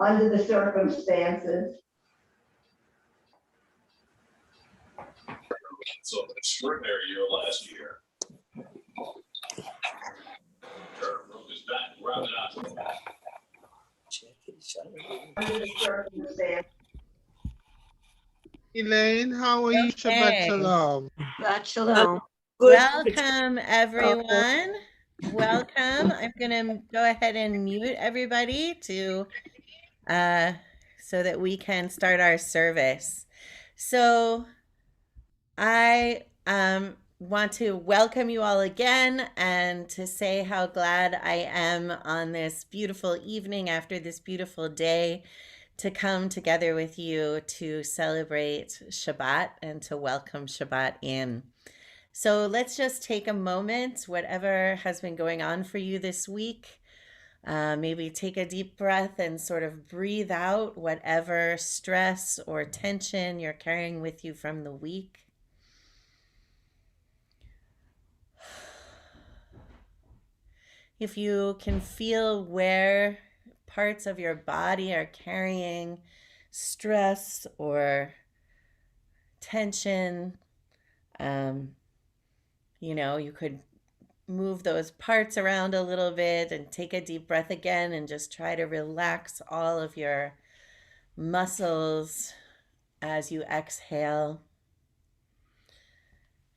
under the circumstances. So an extraordinary year last year. Under the circumstances. Elaine, how are you? Shabbat Shalom. Shabbat Shalom. Welcome, everyone. Welcome. I'm going to go ahead and mute everybody to so that we can start our service. So I want to welcome you all again and to say how glad I am on this beautiful evening after this beautiful day to come together with you to celebrate Shabbat and to welcome Shabbat in. So let's just take a moment, whatever has been going on for you this week. Maybe take a deep breath and sort of breathe out whatever stress or tension you're carrying with you from the week. If you can feel where parts of your body are carrying stress or tension, you could move those parts around a little bit and take a deep breath again and just try to relax all of your muscles as you exhale.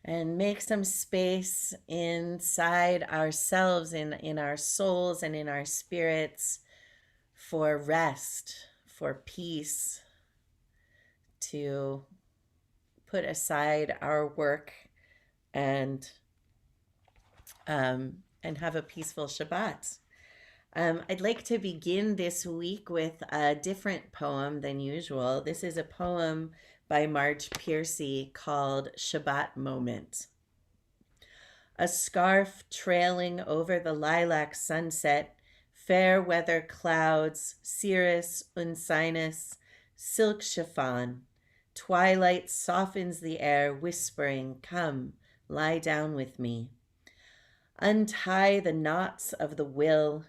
And make some space inside ourselves, in our souls and in our spirits for rest, for peace, to put aside our work and have a peaceful Shabbat. I'd like to begin this week with a different poem than usual. This is a poem by Marge Piercy called Shabbat Moment. A scarf trailing over the lilac sunset, fair weather clouds, cirrus, uncinus, silk chiffon. Twilight softens the air, whispering, "Come, lie down with me." Untie the knots of the will.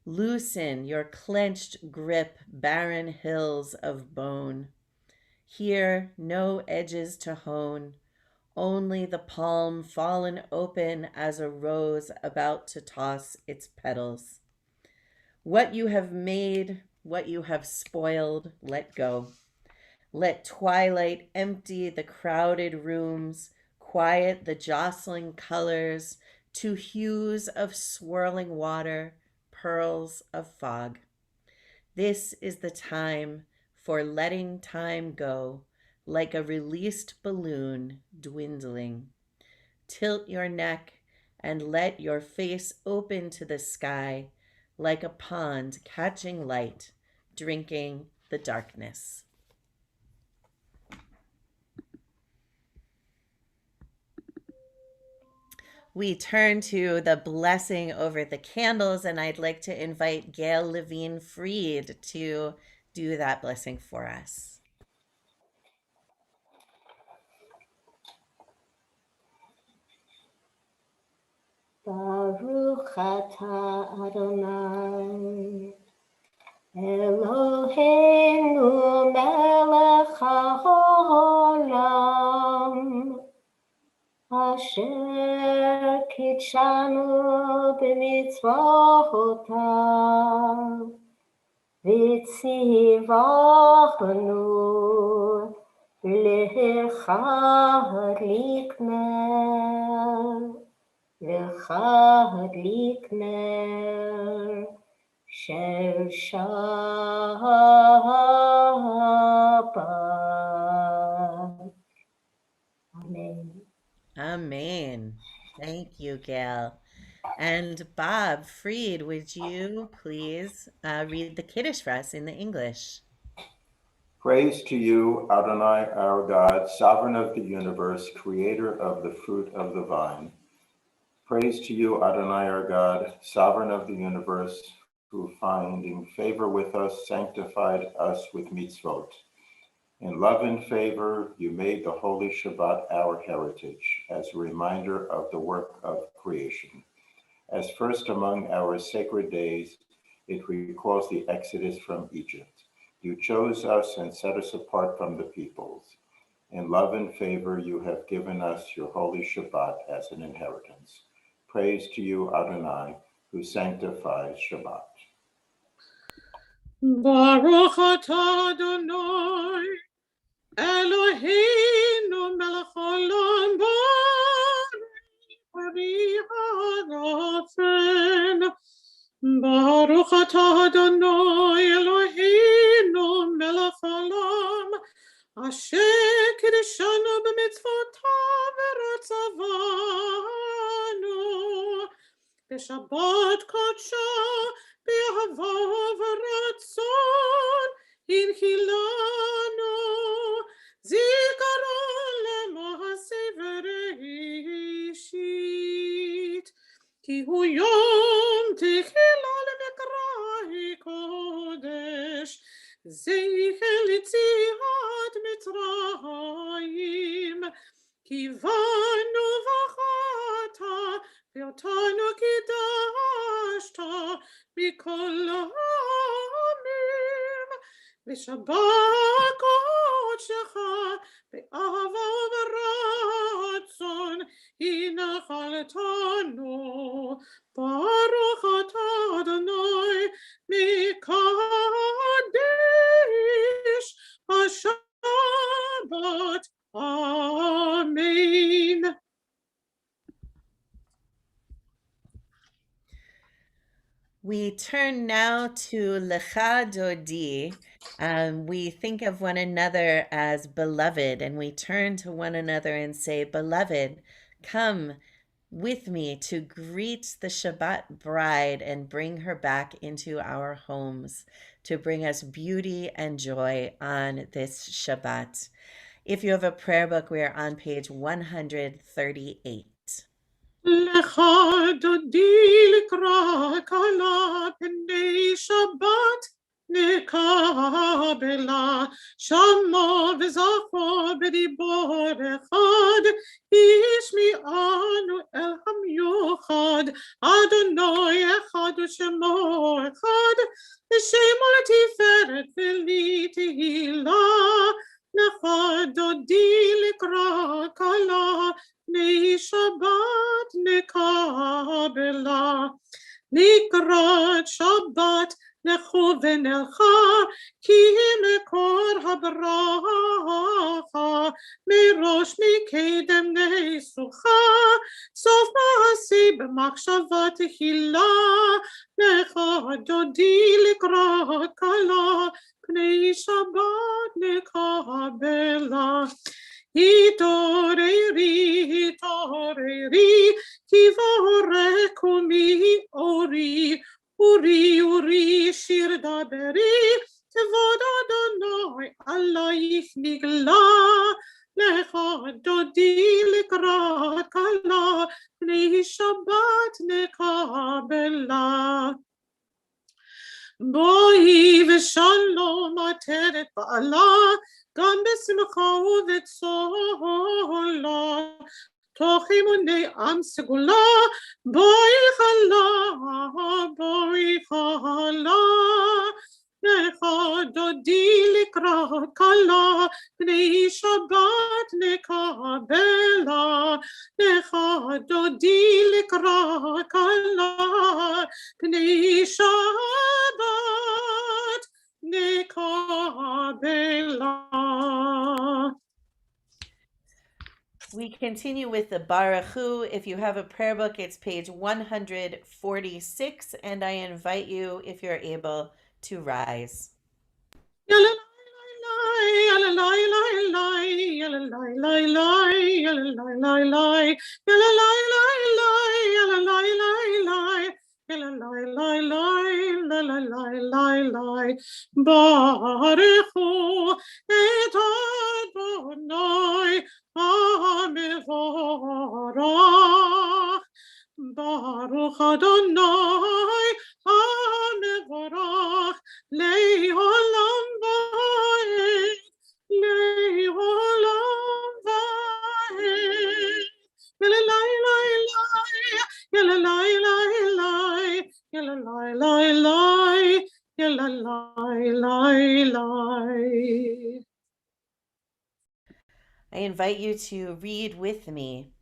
Loosen your clenched grip, barren hills of bone. Here, no edges to hone, only the palm fallen open as a rose about to toss its petals. What you have made, what you have spoiled, let go. Let twilight empty the crowded rooms, quiet the jostling colors to hues of swirling water, pearls of fog. This is the time for letting time go, like a released balloon dwindling. Tilt your neck and let your face open to the sky, like a pond catching light, drinking the darkness. We turn to the blessing over the candles, and I'd like to invite Gail Levine-Freed to do that blessing for us. Baruch atah Adonai Eloheinu melech haolam Asher kitshanu b'mitzvotav v'tzivachnu l'chadlik ner shel Shabbat. Amen. Amen. Thank you, Gail. And Bob Freed, would you please read the Kiddush for us in the English? Praise to you, Adonai, our God, sovereign of the universe, creator of the fruit of the vine. Praise to you, Adonai, our God, sovereign of the universe, who, finding favor with us, sanctified us with mitzvot. In love and favor, you made the holy Shabbat our heritage, as a reminder of the work of creation. As first among our sacred days, It recalls the exodus from Egypt. You chose us and set us apart from the peoples. In love and favor, you have given us your holy Shabbat as an inheritance. Praise to you, Adonai, who sanctifies Shabbat. Baruch atah Adonai, Eloheinu melech haolam, bari harafen. Baruch atah Adonai, Eloheinu melech haolam, asher kiddushanu b'mitzvotav v'ratzavanu. B'Shabbat kodsho, b'ahava v'ratzon, inchilanu, zikaron lema'aseh v'reishit. Ki hu yom techila lemekra kodesh, zeichel yetziat Mitzrayim, kivanu v'chata, v'otanu kidashta, mikol ha'amim, v'shabbat kodshecha, be'ahava v'ratzon, hinachaltanu, baruch atah Adonai, mikadesh ha-shabbat. Amen. We turn now to Lecha Dodi. We think of one another as beloved, and we turn to one another and say, Beloved, come with me to greet the Shabbat bride and bring her back into our homes to bring us beauty and joy on this Shabbat. If you have a prayer book, we are on page 138. Lecha dodi likra kala p'nei Shabbat nekabela shamo v'zacho b'dibor echad ishmi anu el hamyuchad Adonai echad u'shemo echad v'shemo l'tiferet v'li tehila lecha dodi likra kala Nei Shabbat nekabela, nikrat Shabbat nechu v'nelcha, ki mekor habracha, mirosh mikedem nesucha, sof ma'asi b'machshava tehila, necha dodi likrat kala, pnei Shabbat nekabela. Hitoreri, ki vorekumi ori, uri, shir daberi, kevod Adonai, alayich nigla, lecha dodi likrat kala, pnei Shabbat nekabela. Boi v'shalom ateret ba'ala, גם בשמחה ובצהלה, תוך אימוני עם סגולה, בואי חלה, לך דודי לקראת כלה, פני שבת נקבלה, לך דודי לקראת כלה, פני שבת We continue with the Baruchu. If you have a prayer book, it's page 146, and I invite you, if you're able, to rise. Baruchu et Adonai HaMevorach. Baruch Adonai HaMevorach le'olam va'ed, le'olam va'ed. Yalalailai, yalalailai, yalalailai, Lai. I invite you to read with me.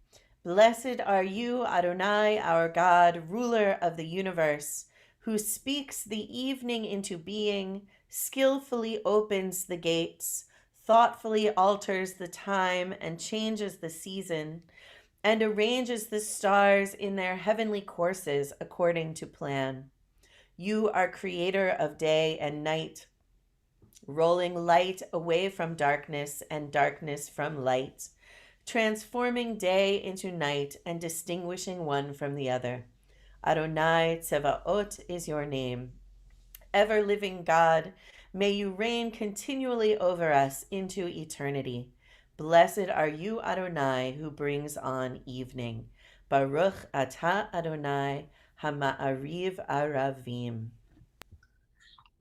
Blessed are you, Adonai, our God, ruler of the universe, who speaks the evening into being, skillfully opens the gates, thoughtfully alters the time and changes the season, and arranges the stars in their heavenly courses according to plan. You are creator of day and night, rolling light away from darkness and darkness from light, transforming day into night and distinguishing one from the other. Adonai Tsevaot is your name. Ever-living God, may you reign continually over us into eternity. Blessed are you, Adonai, who brings on evening. Baruch atah Adonai, hama'ariv aravim.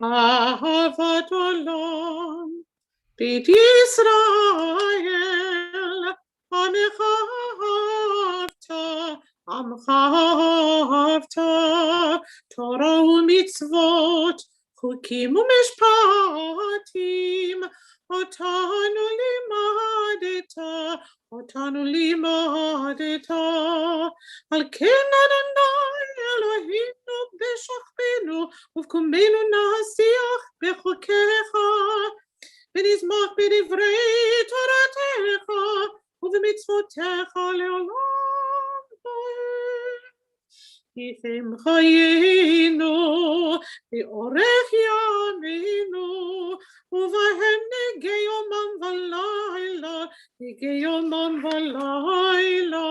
Ahavat olam, Beit Yisrael, Amecha ahavta, Torah u'mitzvot, Chukim u'mishpatim, Otanu limadeta, Al ken Adonai Eloheinu b'shachbenu, Uvkumenu nasiach b'chokecha, ונזמח בדברי תורתך ובמצוותיך לעולם ועד. יפים חיינו באורך ימינו, ובהם נגה יומם ולילה,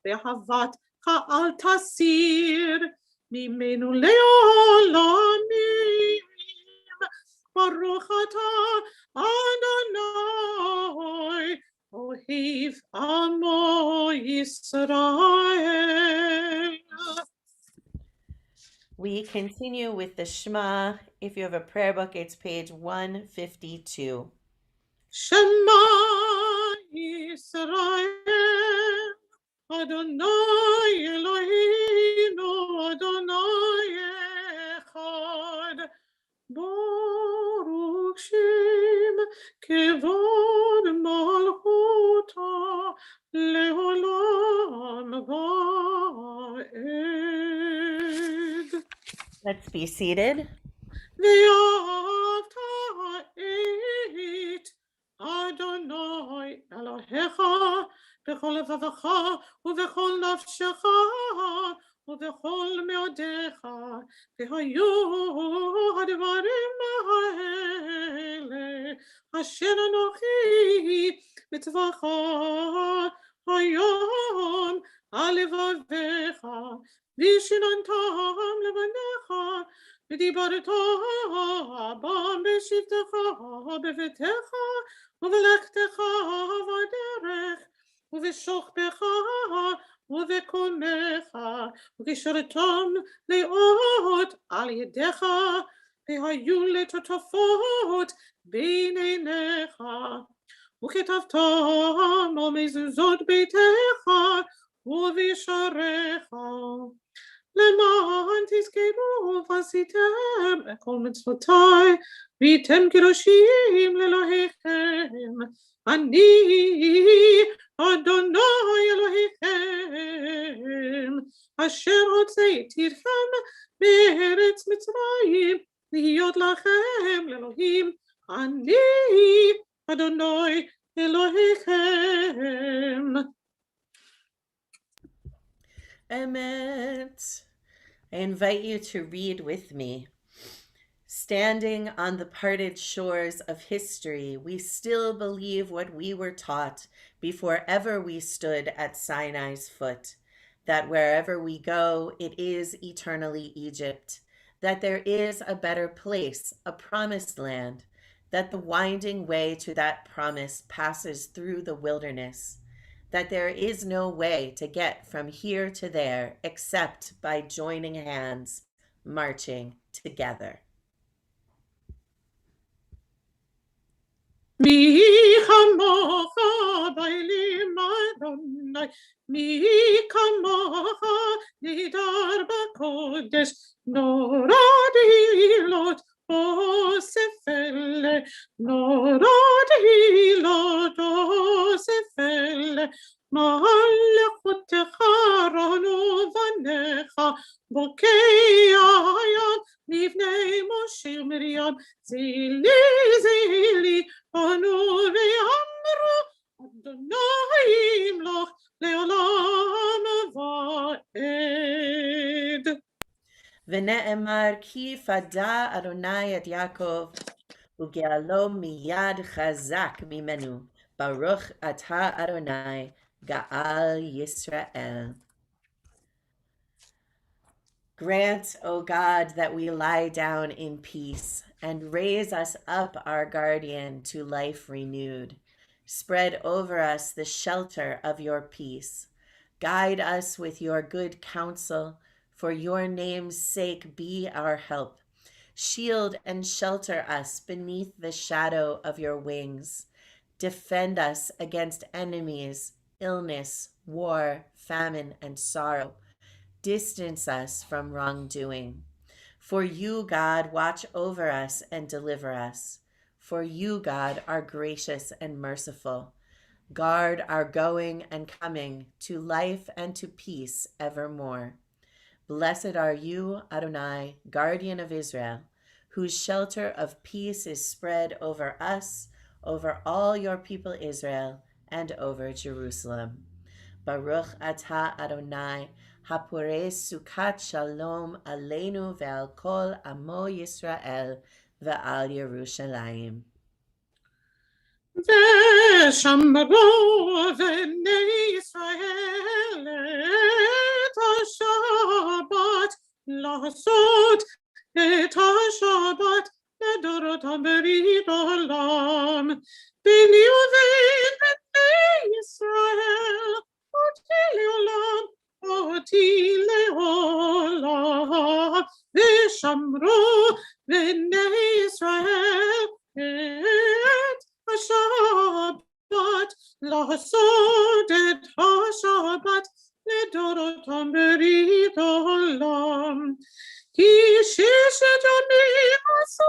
באהבתך אל תסיר ממנו לעולמים. Baruch atah Adonai, Ohev Amo Yisrael. We continue with the Shema. If you have a prayer book, it's page 152. Shema Yisrael, Adonai Eloheinu, Adonai Echad. Baruch Shem Kevod Malchuta Leolam Va'ed. Let's be seated. Ve'avta et Adonai Elohecha b'chol levavecha u'v'chol nafshecha ובכל מאודיך, והיו הדברים האלה, אשר אנוכי מצווך היום על לבביך, ושיננתם לבניך, ודיברת בם בשבתך, בביתך, ובלכתך בדרך, ובשוכבך, ובקומך, וגישרתם לאות על ידיך, והיו לטוטפות בין עיניך, וכתבתם על מזוזות ביתך ובשעריך, למען תזכרו ועשיתם את כל מצוותיי, והייתם קדושים לאלוהיכם. אני אדוני אלוהיכם, אשר הוצאתי אתכם מארץ מצרים, להיות לכם לאלוהים. אני אדוני אלוהיכם. Emet. I invite you to read with me. Standing on the parted shores of history, we still believe what we were taught before ever we stood at Sinai's foot, that wherever we go, it is eternally Egypt, that there is a better place, a promised land, that the winding way to that promise passes through the wilderness, that there is no way to get from here to there except by joining hands, marching together. מי כמוך באלים אדוני, מי כמוך נהדר בקודש, נורא דהילות תוספל, נורות הילות תוספל, מלכותך רנו בניך, בוקע ים לפני משה ומרים, זילי זילי ענו ואמרו, אדוני ימלוך לעולם ועד. ונאמר כי פדה אדוני את יעקב וגאלו מיד חזק ממנו. ברוך אתה אדוני גאל Yisrael. Grant, O God, that we lie down in peace and raise us up, our guardian, to life renewed. Spread over us the shelter of your peace. Guide us with your good counsel. For your name's sake, be our help. Shield and shelter us beneath the shadow of your wings. Defend us against enemies, illness, war, famine, and sorrow. Distance us from wrongdoing. For you, God, watch over us and deliver us. For you, God, are gracious and merciful. Guard our going and coming to life and to peace evermore. Blessed are you, Adonai, guardian of Israel, whose shelter of peace is spread over us, over all your people Israel, and over Jerusalem. Baruch atah Adonai, hapores sukat shalom aleinu ve'al kol amo Yisrael ve'al Yerushalayim. ושמרו בני ישראל את השבת, לעשות את השבת לדורותם ברית עולם. ביני ובין בני ישראל, אותי לעולם, אותי לעולם. ושמרו בני ישראל את השבת, לעשות את השבת לדורותם ברית עולם. כי ששת ימים עשה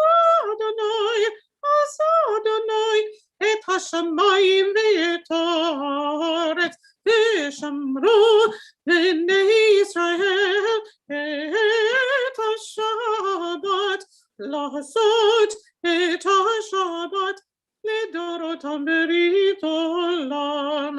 אדוני את השמיים ואת הארץ, ושמרו בני ישראל את השבת, לעשות את השבת לדורותם ברית עולם.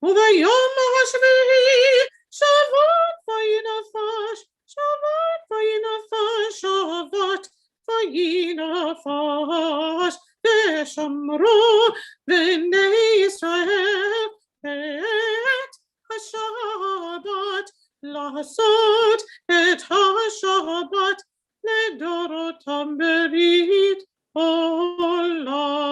וביום השביעי שבת וינפש, שבת וינפש, שבת וינפש. ושמרו בני ישראל את השבת, לעשות את השבת לדורותם ברית עולם.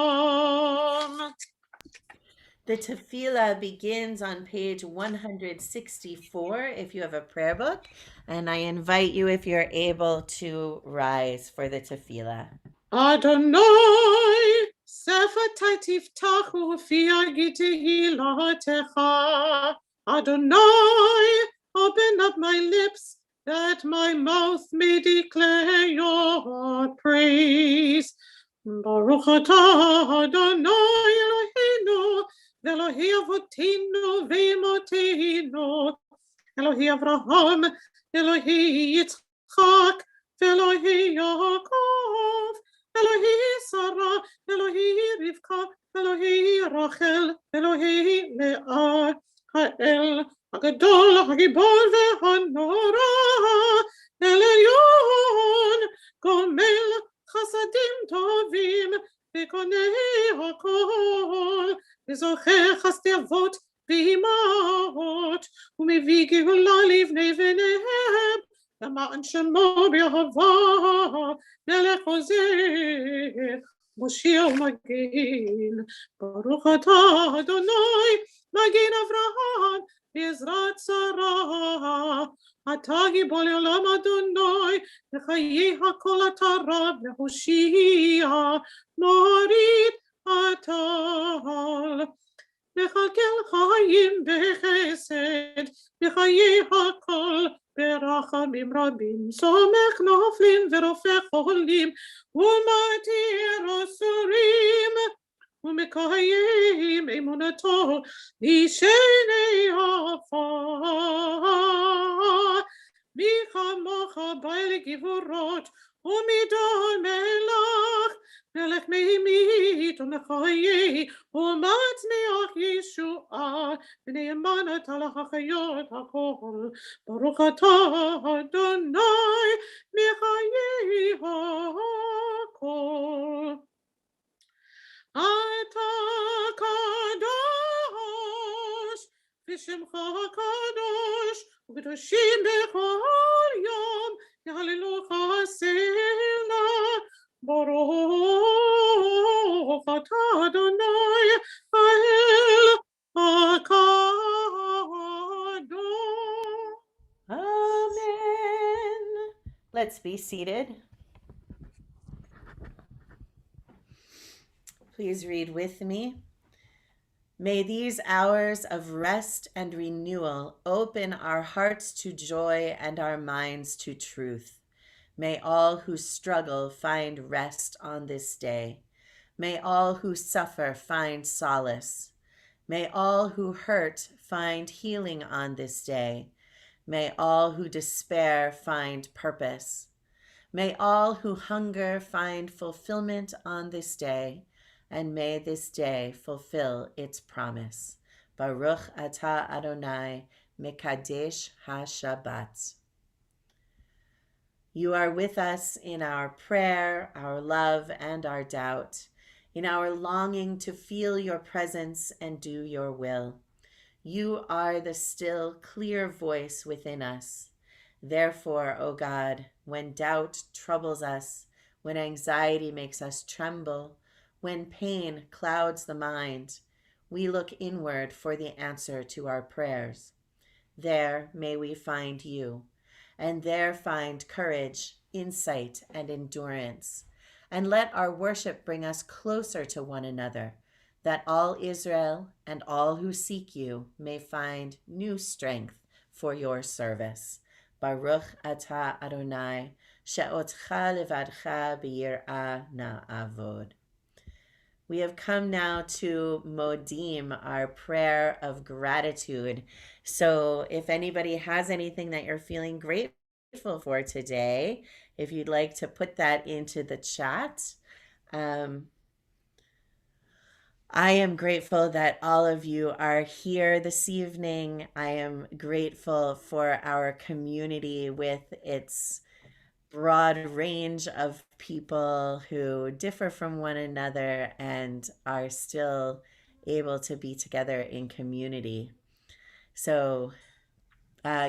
The tefillah begins on page 164 if you have a prayer book, and I invite you, if you're able, to rise for the tefillah. Adonai, שפתי תפתח ופי יגיד תהילתך. Adonai, open up my lips that my mouth may declare your praise. Baruch atah Adonai Eloheinu, Elohi Avotinu ve'Imotenu, Elohi Avraham, Elohi Yitzchak, Elohi Yaakov, Elohi Sarah, Elohi Rivka, Elohi Rachel, Elohi Leah, Ha'el Hagadol, Hagibor ve'Hanora, Elyon, Gomel, חסדים טובים וקונה הכל, וזוכר חסדי אבות ואימהות, ומביא גאולה לבני בניהם, למען שמו באהבה, מלך עוזר, מושיע ומגן. ברוך אתה אדוני, מגן אברהם, בעזרת שרה. אתה גיבור לעולם אדוני, וחיי הכל אתה רב להושיע, מוריד אתה. מכלכל חיים בחסד, בחיי הכל ברחמים רבים, סומך נופלים ורופא חולים, ומתיר אסורים, ומקיים אמונתו אישני עפר. מי כמוך בעל גבורות ומידות מלך, מלך ממית ומחיה ומצמיח ישועה, ונאמן אתה להחיות הכל. ברוך אתה אדוני מחיי הכל. אתה קדוש ושמך קדוש, וקדושים בכל יום יהללוך סלה. ברוך אתה אדוני האל הקדוש. Amen. Let's be seated. Please read with me. May these hours of rest and renewal open our hearts to joy and our minds to truth. May all who struggle find rest on this day. May all who suffer find solace. May all who hurt find healing on this day. May all who despair find purpose. May all who hunger find fulfillment on this day. And may this day fulfill its promise. Baruch atah Adonai, Mekadesh HaShabbat. You are with us in our prayer, our love, and our doubt, in our longing to feel your presence and do your will. You are the still, clear voice within us. Therefore, O God, when doubt troubles us, when anxiety makes us tremble, when pain clouds the mind, we look inward for the answer to our prayers. There may we find you, and there find courage, insight, and endurance. And let our worship bring us closer to one another, that all Israel and all who seek you may find new strength for your service. Baruch atah Adonai, she'otcha levadcha b'yir'ah na'avod. We have come now to Modim, our prayer of gratitude. So if anybody has anything that you're feeling grateful for today, if you'd like to put that into the chat. I am grateful that all of you are here this evening. I am grateful for our community with its broad range of people who differ from one another and are still able to be together in community. So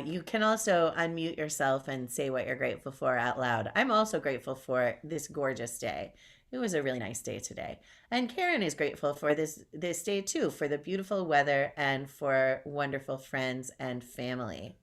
you can also unmute yourself and say what you're grateful for out loud. I'm also grateful for this gorgeous day. It was a really nice day today. And Karen is grateful for this day too, for the beautiful weather and for wonderful friends and family.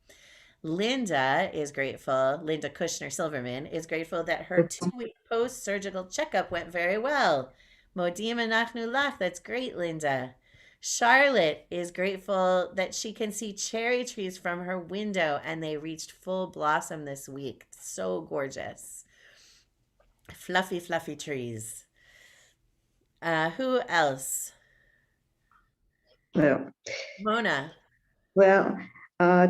Linda is grateful, Linda Kushner Silverman is grateful that her 2-week post-surgical checkup went very well. Modim anachnu lach, that's great, Linda. Charlotte is grateful that she can see cherry trees from her window and they reached full blossom this week. So gorgeous. Fluffy, fluffy trees. Who else? Well, Mona.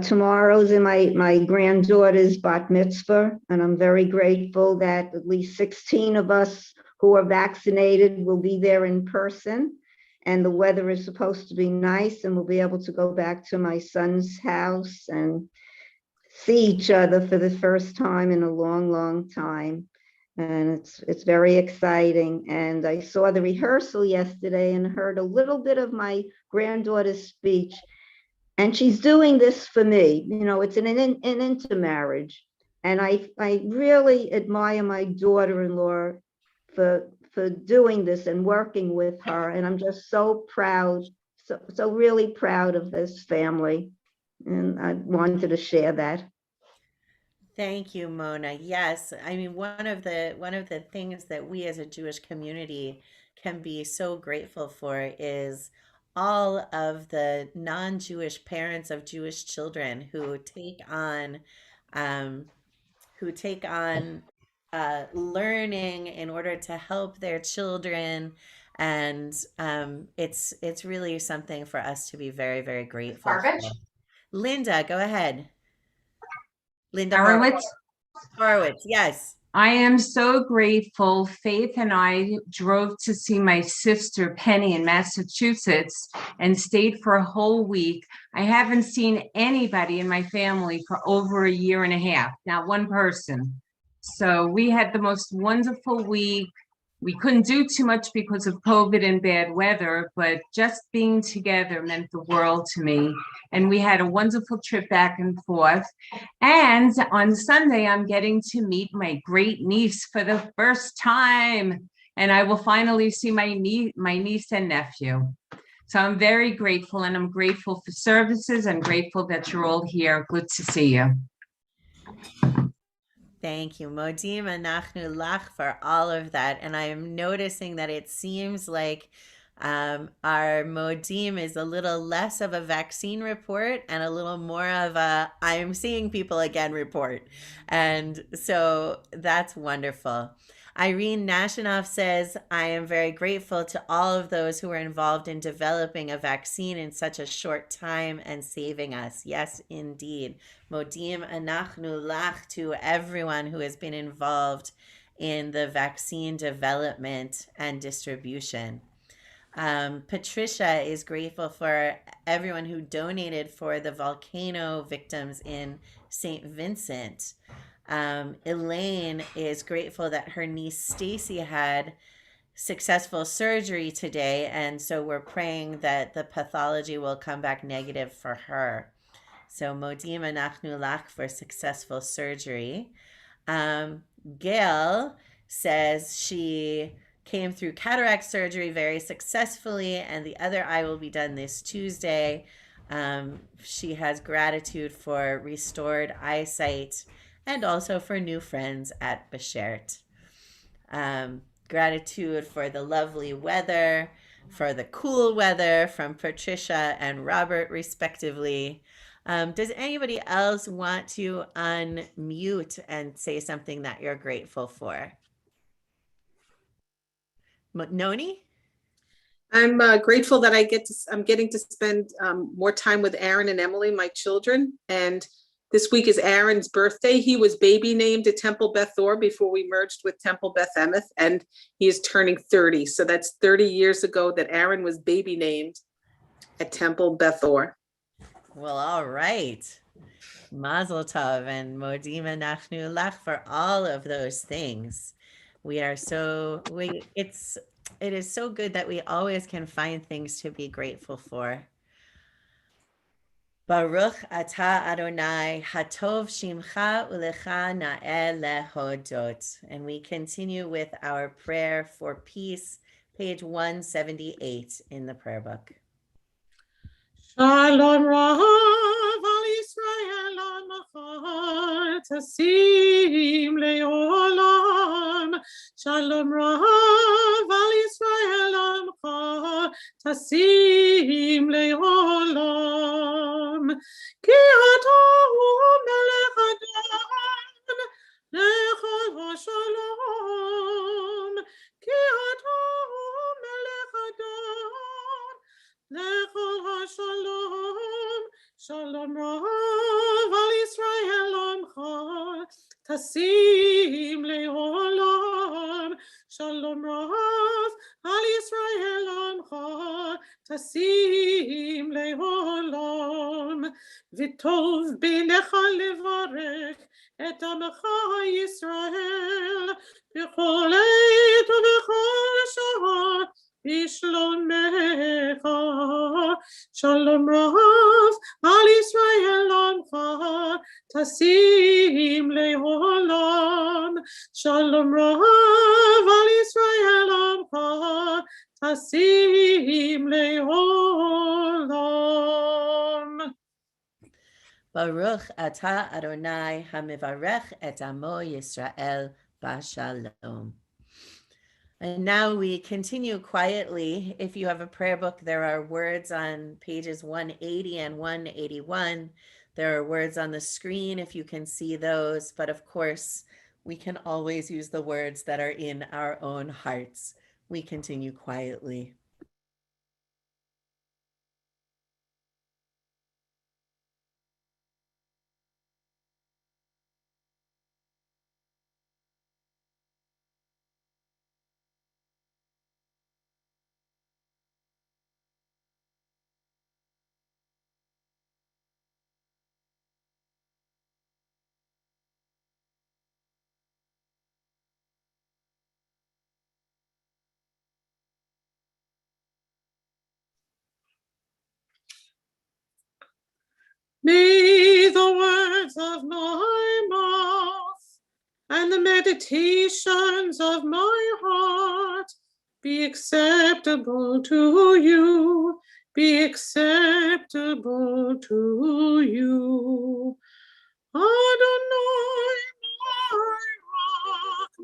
Tomorrow's in my granddaughter's bat mitzvah, and I'm very grateful that at least 16 of us who are vaccinated will be there in person. And the weather is supposed to be nice, and we'll be able to go back to my son's house and see each other for the first time in a long, long time. And it's very exciting. And I saw the rehearsal yesterday and heard a little bit of my granddaughter's speech. And she's doing this for me. You know, it's an intermarriage. And I really admire my daughter-in-law for doing this and working with her. And I'm just so proud, so really proud of this family. And I wanted to share that. Thank you, Mona. Yes, I mean one of the things that we as a Jewish community can be so grateful for is all of the non-Jewish parents of Jewish children who take on um, learning in order to help their children, and it's really something for us to be very, very grateful for. Linda, go ahead. Linda Horowitz. Horowitz, yes. I am so grateful. Faith and I drove to see my sister Penny in Massachusetts and stayed for a whole week. I haven't seen anybody in my family for over a year and a half, not one person. So we had the most wonderful week. We couldn't do too much because of COVID and bad weather, but just being together meant the world to me. And we had a wonderful trip back and forth. And on Sunday, I'm getting to meet my great niece for the first time. And I will finally see my niece and nephew. So I'm very grateful, and I'm grateful for services. I'm grateful that you're all here. Good to see you. Thank you. Modim anachnu lach for all of that. And I am noticing that it seems like our Modim is a little less of a vaccine report and a little more of a I'm seeing people again report. And so that's wonderful. Irene Nashinoff says, I am very grateful to all of those who were involved in developing a vaccine in such a short time and saving us. Yes, indeed. Modim anachnu lach to everyone who has been involved in the vaccine development and distribution. Patricia is grateful for everyone who donated for the volcano victims in St. Vincent. Elaine is grateful that her niece Stacy had successful surgery today, and so we're praying that the pathology will come back negative for her. So Modim anachnu lach for successful surgery. Gail says she came through cataract surgery very successfully, and the other eye will be done this Tuesday. She has gratitude for restored eyesight and also for new friends at Beshert. Gratitude for the lovely weather, for the cool weather from Patricia and Robert, respectively. Does anybody else want to unmute and say something that you're grateful for? Noni? I'm grateful that I'm getting to spend more time with Aaron and Emily, my children. And this week is Aaron's birthday. He was baby named at Temple Beth Or before we merged with Temple Beth Emeth, and he is turning 30. So that's 30 years ago that Aaron was baby named at Temple Beth Or. Well, all right. Mazel tov and modim anachnu lach for all of those things. It is so good that we always can find things to be grateful for. Baruch atah Adonai hatov shimcha ulecha na'eh lehodot. And we continue with our prayer for peace, page 178 in the prayer book. Shalom Rav al Yisrael amachar tasim leolam. Shalom Rav al Yisrael amachar tasim leolam. Ki atahu melech Adon lechol hashalom. Ki atahu melech Adon lechol hashalom. Shalom Rav al Yisrael amcha tasim leolam. Shalom Rav al Yisrael amcha tasim leolam. V'tov b'necha levarech et amcha Yisrael b'chol עת ובכל שעה בשלומך. Shalom Rav al Yisrael amcha tasim leolam. Shalom Rav al Yisrael amcha tasim leolam. Baruch atah Adonai hamivarech et amo Yisrael b'shalom. And now we continue quietly. If you have a prayer book, there are words on pages 180 and 181. There are words on the screen if you can see those. But of course, we can always use the words that are in our own hearts. We continue quietly. May the words of my mouth and the meditations of my heart be acceptable to you, be acceptable to you. Adonai,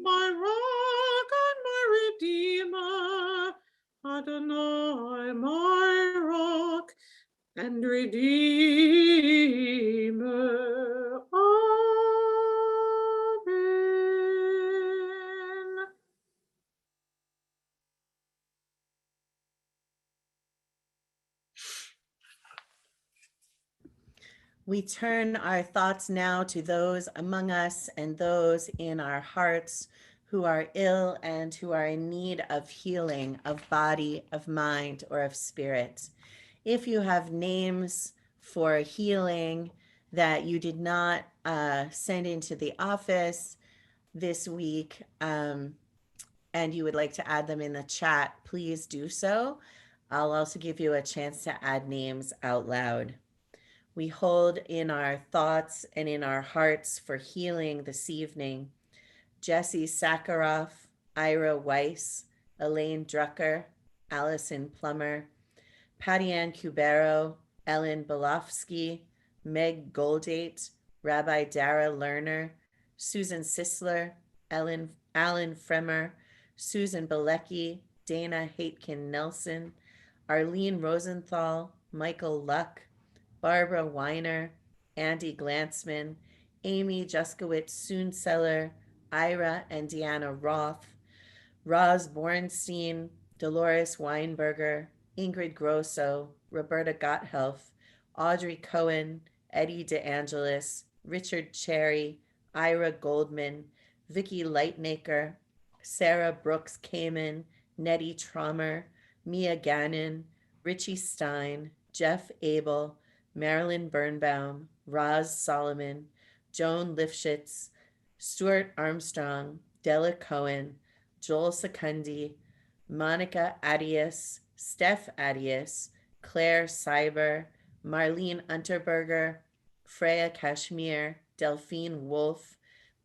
my rock and my redeemer. Adonai, my rock and redeemer. Amen. We turn our thoughts now to those among us and those in our hearts who are ill and who are in need of healing of body, of mind, or of spirit. If you have names for healing that you did not send into the office this week, and you would like to add them in the chat, please do so. I'll also give you a chance to add names out loud. We hold in our thoughts and in our hearts for healing this evening Jesse Sakharoff, Ira Weiss, Elaine Drucker, Allison Plummer, Patty Ann Cubero, Ellen Belofsky, Meg Goldate, Rabbi Dara Lerner, Susan Sisler, Alan Fremer, Susan Bilecki, Dana Haitkin Nelson, Arlene Rosenthal, Michael Luck, Barbara Weiner, Andy Glantzman, Amy Juskowitz Soonseller, Ira and Deanna Roth, Roz Bornstein, Dolores Weinberger, Ingrid Grosso, Roberta Gotthelf, Audrey Cohen, Eddie DeAngelis, Richard Cherry, Ira Goldman, Vicki Lightmaker, Sarah Brooks Kamen, Nettie Trommer, Mia Gannon, Richie Stein, Jeff Abel, Marilyn Birnbaum, Roz Solomon, Joan Lifshitz, Stuart Armstrong, Della Cohen, Joel Secundi, Monica Adius, Steph Adius, Claire Cyber, Marlene Unterberger, Freya Kashmir, Delphine Wolf,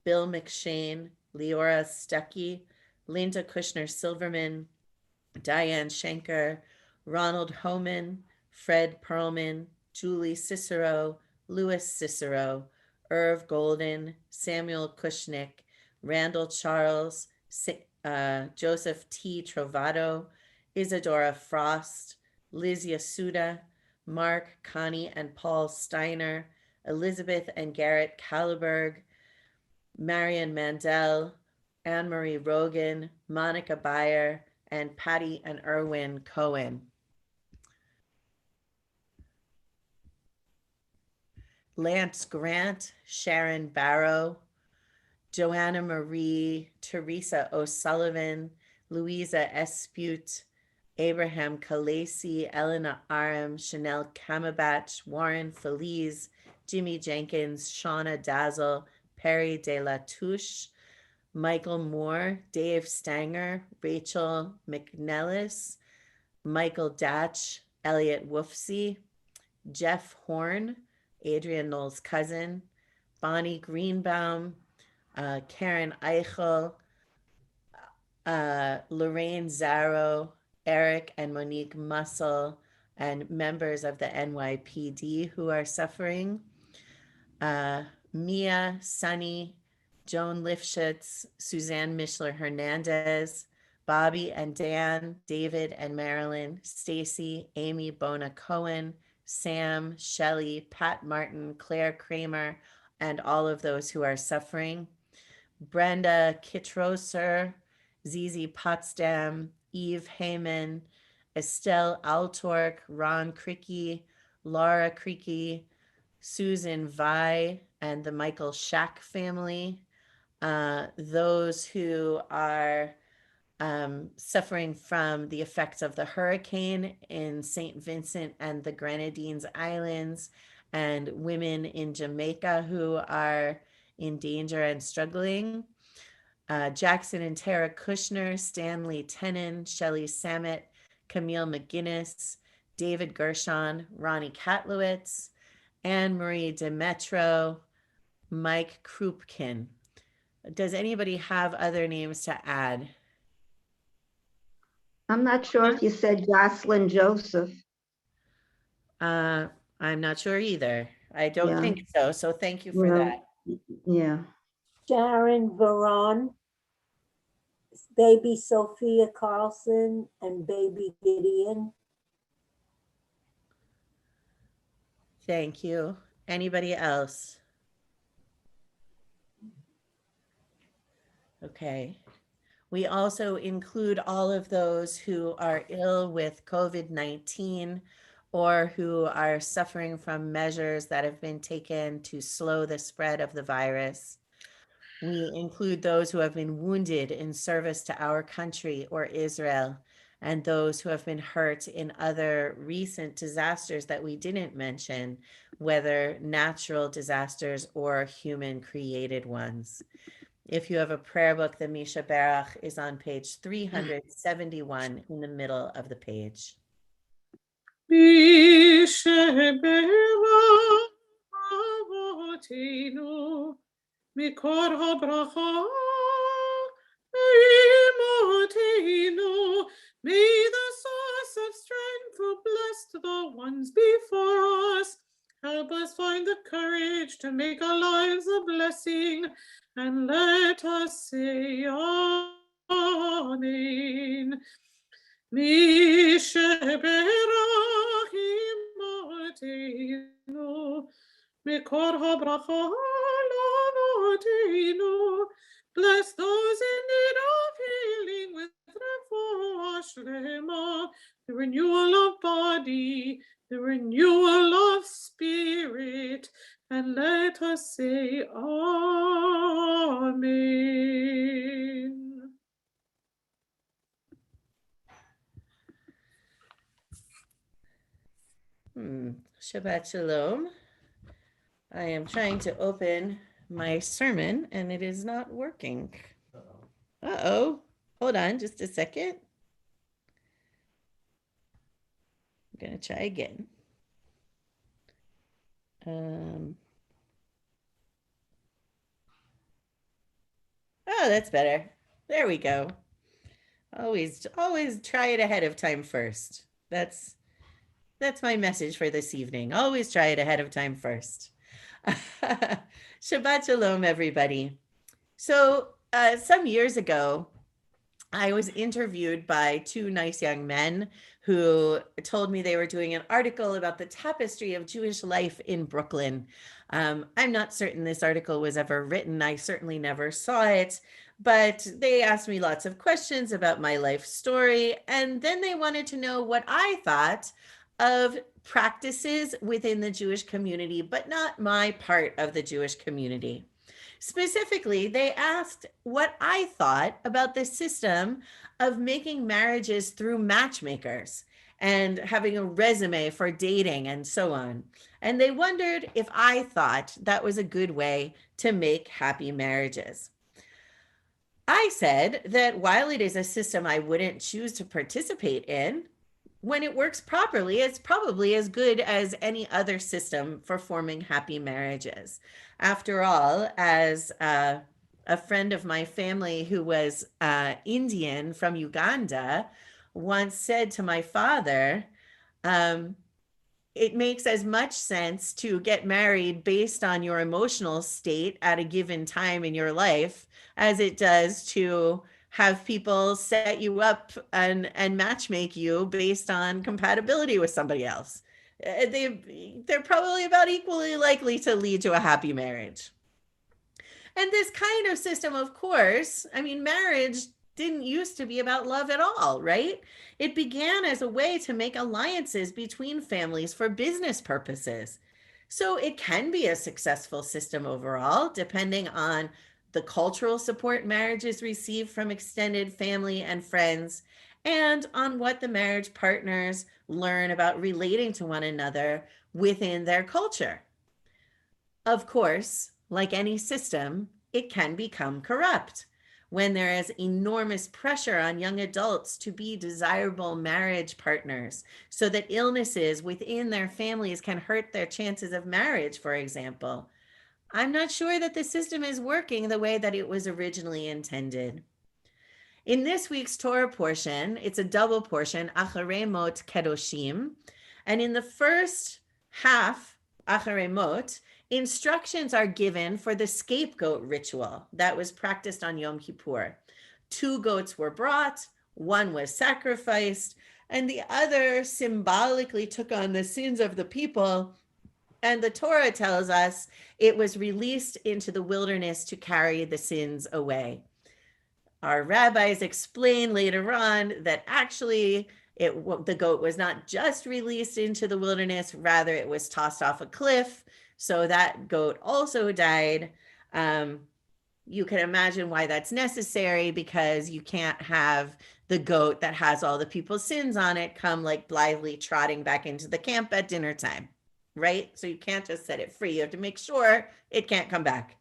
Bill McShane, Leora Stuckey, Linda Kushner Silverman, Diane Schenker, Ronald Homan, Fred Perlman, Julie Cicero, Louis Cicero, Irv Golden, Samuel Kushnick, Randall Charles, Joseph T. Trovato, Isadora Frost, Liz Yasuda, Mark, Connie, and Paul Steiner, Elizabeth and Garrett Kalleberg, Marion Mandel, Anne-Marie Rogan, Monica Bayer, and Patty and Erwin Cohen. Lance Grant, Sharon Barrow, Joanna Marie, Teresa O'Sullivan, Louisa Espute, Abraham Kalesi, Elena Aram, Chanel Kamabach, Warren Feliz, Jimmy Jenkins, Shauna Dazzle, Perry De La Touche, Michael Moore, Dave Stanger, Rachel McNellis, Michael Datch, Elliot Woofsey, Jeff Horn, Adrian Knoll's cousin, Bonnie Greenbaum, Karen Eichel, Lorraine Zarrow, Eric and Monique Mussel, and members of the NYPD who are suffering. Mia, Sunny, Joan Lifshitz, Suzanne Mishler Hernandez, Bobby and Dan, David and Marilyn, Stacy, Amy Bona Cohen, Sam, Shelley, Pat Martin, Claire Kramer, and all of those who are suffering. Brenda Kittroser, Zizi Potsdam, Eve Heyman, Estelle Altork, Ron Cricky, Laura Cricky, Susan Vi, and the Michael Shack family. Those who are suffering from the effects of the hurricane in St. Vincent and the Grenadines Islands, and women in Jamaica who are in danger and struggling. Jackson and Tara Kushner, Stanley Tenen, Shelley Samet, Camille McGinnis, David Gershon, Ronnie Katlowitz, Anne Marie Demetro, Mike Krupkin. Does anybody have other names to add? I'm not sure if you said Jocelyn Joseph. I'm not sure either. I don't Yeah. think so. So thank you for No. that. Yeah. Sharon Veron, baby Sophia Carlson, and baby Gideon. Thank you. Anybody else? Okay. We also include all of those who are ill with COVID-19 or who are suffering from measures that have been taken to slow the spread of the virus. We include those who have been wounded in service to our country or Israel, and those who have been hurt in other recent disasters that we didn't mention, whether natural disasters or human-created ones. If you have a prayer book, the Misha Barach is on page 371 in the middle of the page. Misha Barach Avotenu Mikor HaBracha Imotenu. May the source of strength who blessed the ones before us help us find the courage to make our lives a blessing, and let us say Amen. Misha Barach Imotenu Mikor HaBracha Avotenu. Bless those in need of healing with refuah shlema, the renewal of body, the renewal of spirit, and let us say Amen. Shabbat Shalom. I am trying to open my sermon and it is not working. Uh-oh. Hold on just a second. I'm going to try again. Oh, that's better. There we go. Always try it ahead of time first. That's my message for this evening. Always try it ahead of time first. Shabbat Shalom, everybody. So some years ago, I was interviewed by two nice young men who told me they were doing an article about the tapestry of Jewish life in Brooklyn. I'm not certain this article was ever written. I certainly never saw it, but they asked me lots of questions about my life story, and then they wanted to know what I thought of practices within the Jewish community, but not my part of the Jewish community. Specifically, they asked what I thought about the system of making marriages through matchmakers and having a resume for dating and so on. And they wondered if I thought that was a good way to make happy marriages. I said that while it is a system I wouldn't choose to participate in, when it works properly, it's probably as good as any other system for forming happy marriages. After all, as a friend of my family who was Indian from Uganda once said to my father, it makes as much sense to get married based on your emotional state at a given time in your life as it does to have people set you up and matchmake you based on compatibility with somebody else. They're probably about equally likely to lead to a happy marriage. And this kind of system, of course, I mean, marriage didn't used to be about love at all, right? It began as a way to make alliances between families for business purposes. So it can be a successful system overall, depending on the cultural support marriages receive from extended family and friends, and on what the marriage partners learn about relating to one another within their culture. Of course, like any system, it can become corrupt when there is enormous pressure on young adults to be desirable marriage partners, so that illnesses within their families can hurt their chances of marriage, for example. I'm not sure that the system is working the way that it was originally intended. In this week's Torah portion, it's a double portion, Acharei Mot Kedoshim, and in the first half, Acharei Mot, instructions are given for the scapegoat ritual that was practiced on Yom Kippur. 2 goats were brought, 1 was sacrificed, and the other symbolically took on the sins of the people. And the Torah tells us it was released into the wilderness to carry the sins away. Our rabbis explain later on that actually the goat was not just released into the wilderness, rather it was tossed off a cliff. So that goat also died. You can imagine why that's necessary, because you can't have the goat that has all the people's sins on it come like blithely trotting back into the camp at dinner time, right? So you can't just set it free. You have to make sure it can't come back.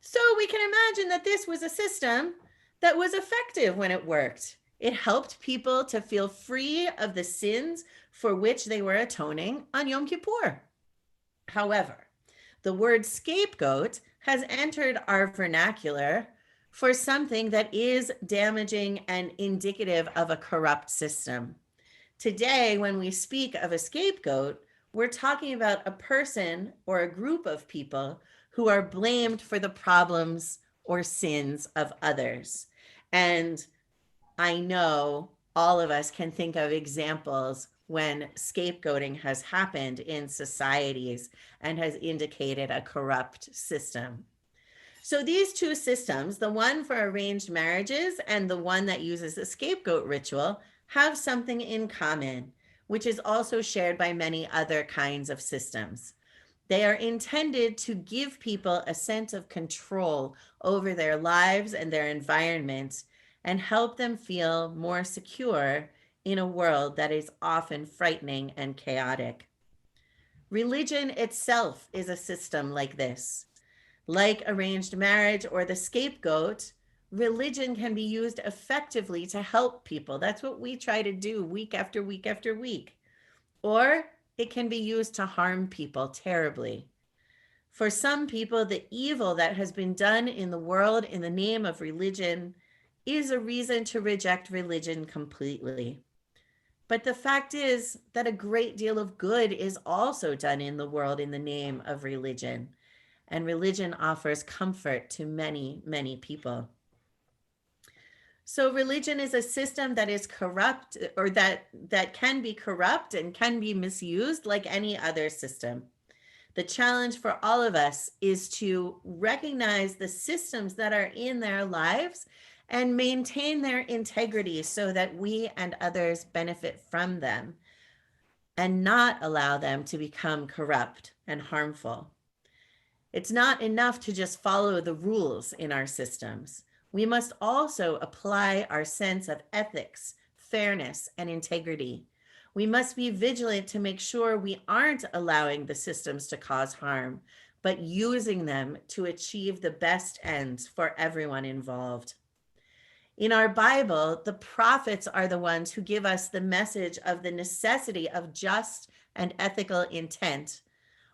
So we can imagine that this was a system that was effective when it worked. It helped people to feel free of the sins for which they were atoning on Yom Kippur. However, the word scapegoat has entered our vernacular for something that is damaging and indicative of a corrupt system. Today, when we speak of a scapegoat, we're talking about a person or a group of people who are blamed for the problems or sins of others. And I know all of us can think of examples when scapegoating has happened in societies and has indicated a corrupt system. So these 2 systems, the one for arranged marriages and the one that uses the scapegoat ritual, have something in common, which is also shared by many other kinds of systems. They are intended to give people a sense of control over their lives and their environment, and help them feel more secure in a world that is often frightening and chaotic. Religion itself is a system like this. Like arranged marriage or the scapegoat, religion can be used effectively to help people. That's what we try to do week after week after week. Or it can be used to harm people terribly. For some people, the evil that has been done in the world in the name of religion is a reason to reject religion completely. But the fact is that a great deal of good is also done in the world in the name of religion, and religion offers comfort to many, many people. So religion is a system that is corrupt, or that can be corrupt and can be misused like any other system. The challenge for all of us is to recognize the systems that are in their lives and maintain their integrity so that we and others benefit from them, and not allow them to become corrupt and harmful. It's not enough to just follow the rules in our systems. We must also apply our sense of ethics, fairness, and integrity. We must be vigilant to make sure we aren't allowing the systems to cause harm, but using them to achieve the best ends for everyone involved. In our Bible, the prophets are the ones who give us the message of the necessity of just and ethical intent,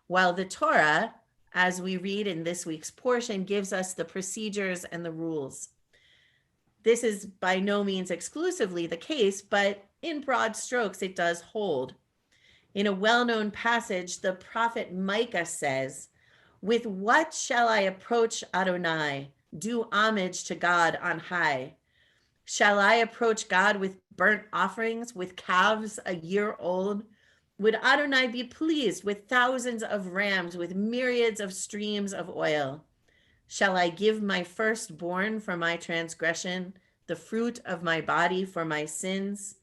while the Torah, as we read in this week's portion, gives us the procedures and the rules. This is by no means exclusively the case, but in broad strokes, it does hold. In a well-known passage, the prophet Micah says, "With what shall I approach Adonai, do homage to God on high? Shall I approach God with burnt offerings, with calves a year old? Would Adonai be pleased with thousands of rams, with myriads of streams of oil? Shall I give my firstborn for my transgression, the fruit of my body for my sins?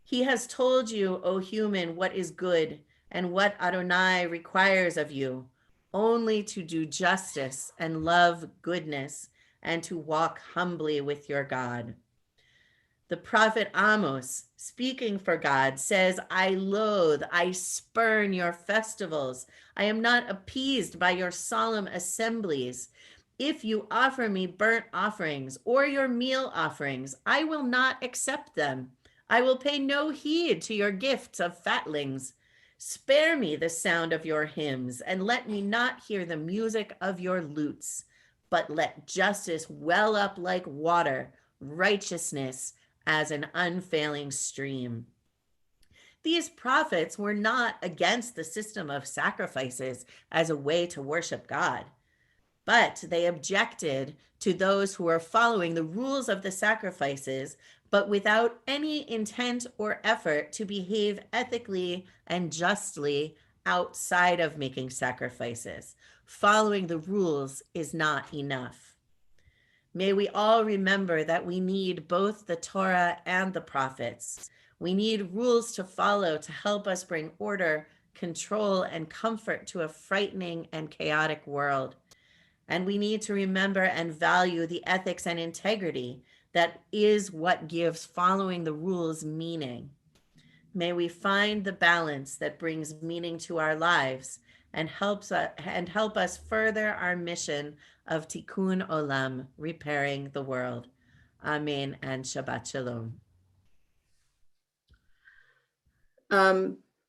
He has told you, O human, what is good and what Adonai requires of you, only to do justice and love goodness and to walk humbly with your God. The prophet Amos, speaking for God, says, I loathe, I spurn your festivals. I am not appeased by your solemn assemblies. If you offer me burnt offerings or your meal offerings, I will not accept them. I will pay no heed to your gifts of fatlings. Spare me the sound of your hymns, and let me not hear the music of your lutes, but let justice well up like water, righteousness as an unfailing stream. These prophets were not against the system of sacrifices as a way to worship God, but they objected to those who were following the rules of the sacrifices, but without any intent or effort to behave ethically and justly outside of making sacrifices. Following the rules is not enough. May we all remember that we need both the Torah and the prophets. We need rules to follow to help us bring order, control, and comfort to a frightening and chaotic world. And we need to remember and value the ethics and integrity that is what gives following the rules meaning. May we find the balance that brings meaning to our lives and help us further our mission of Tikkun Olam, repairing the world. Amen and Shabbat Shalom.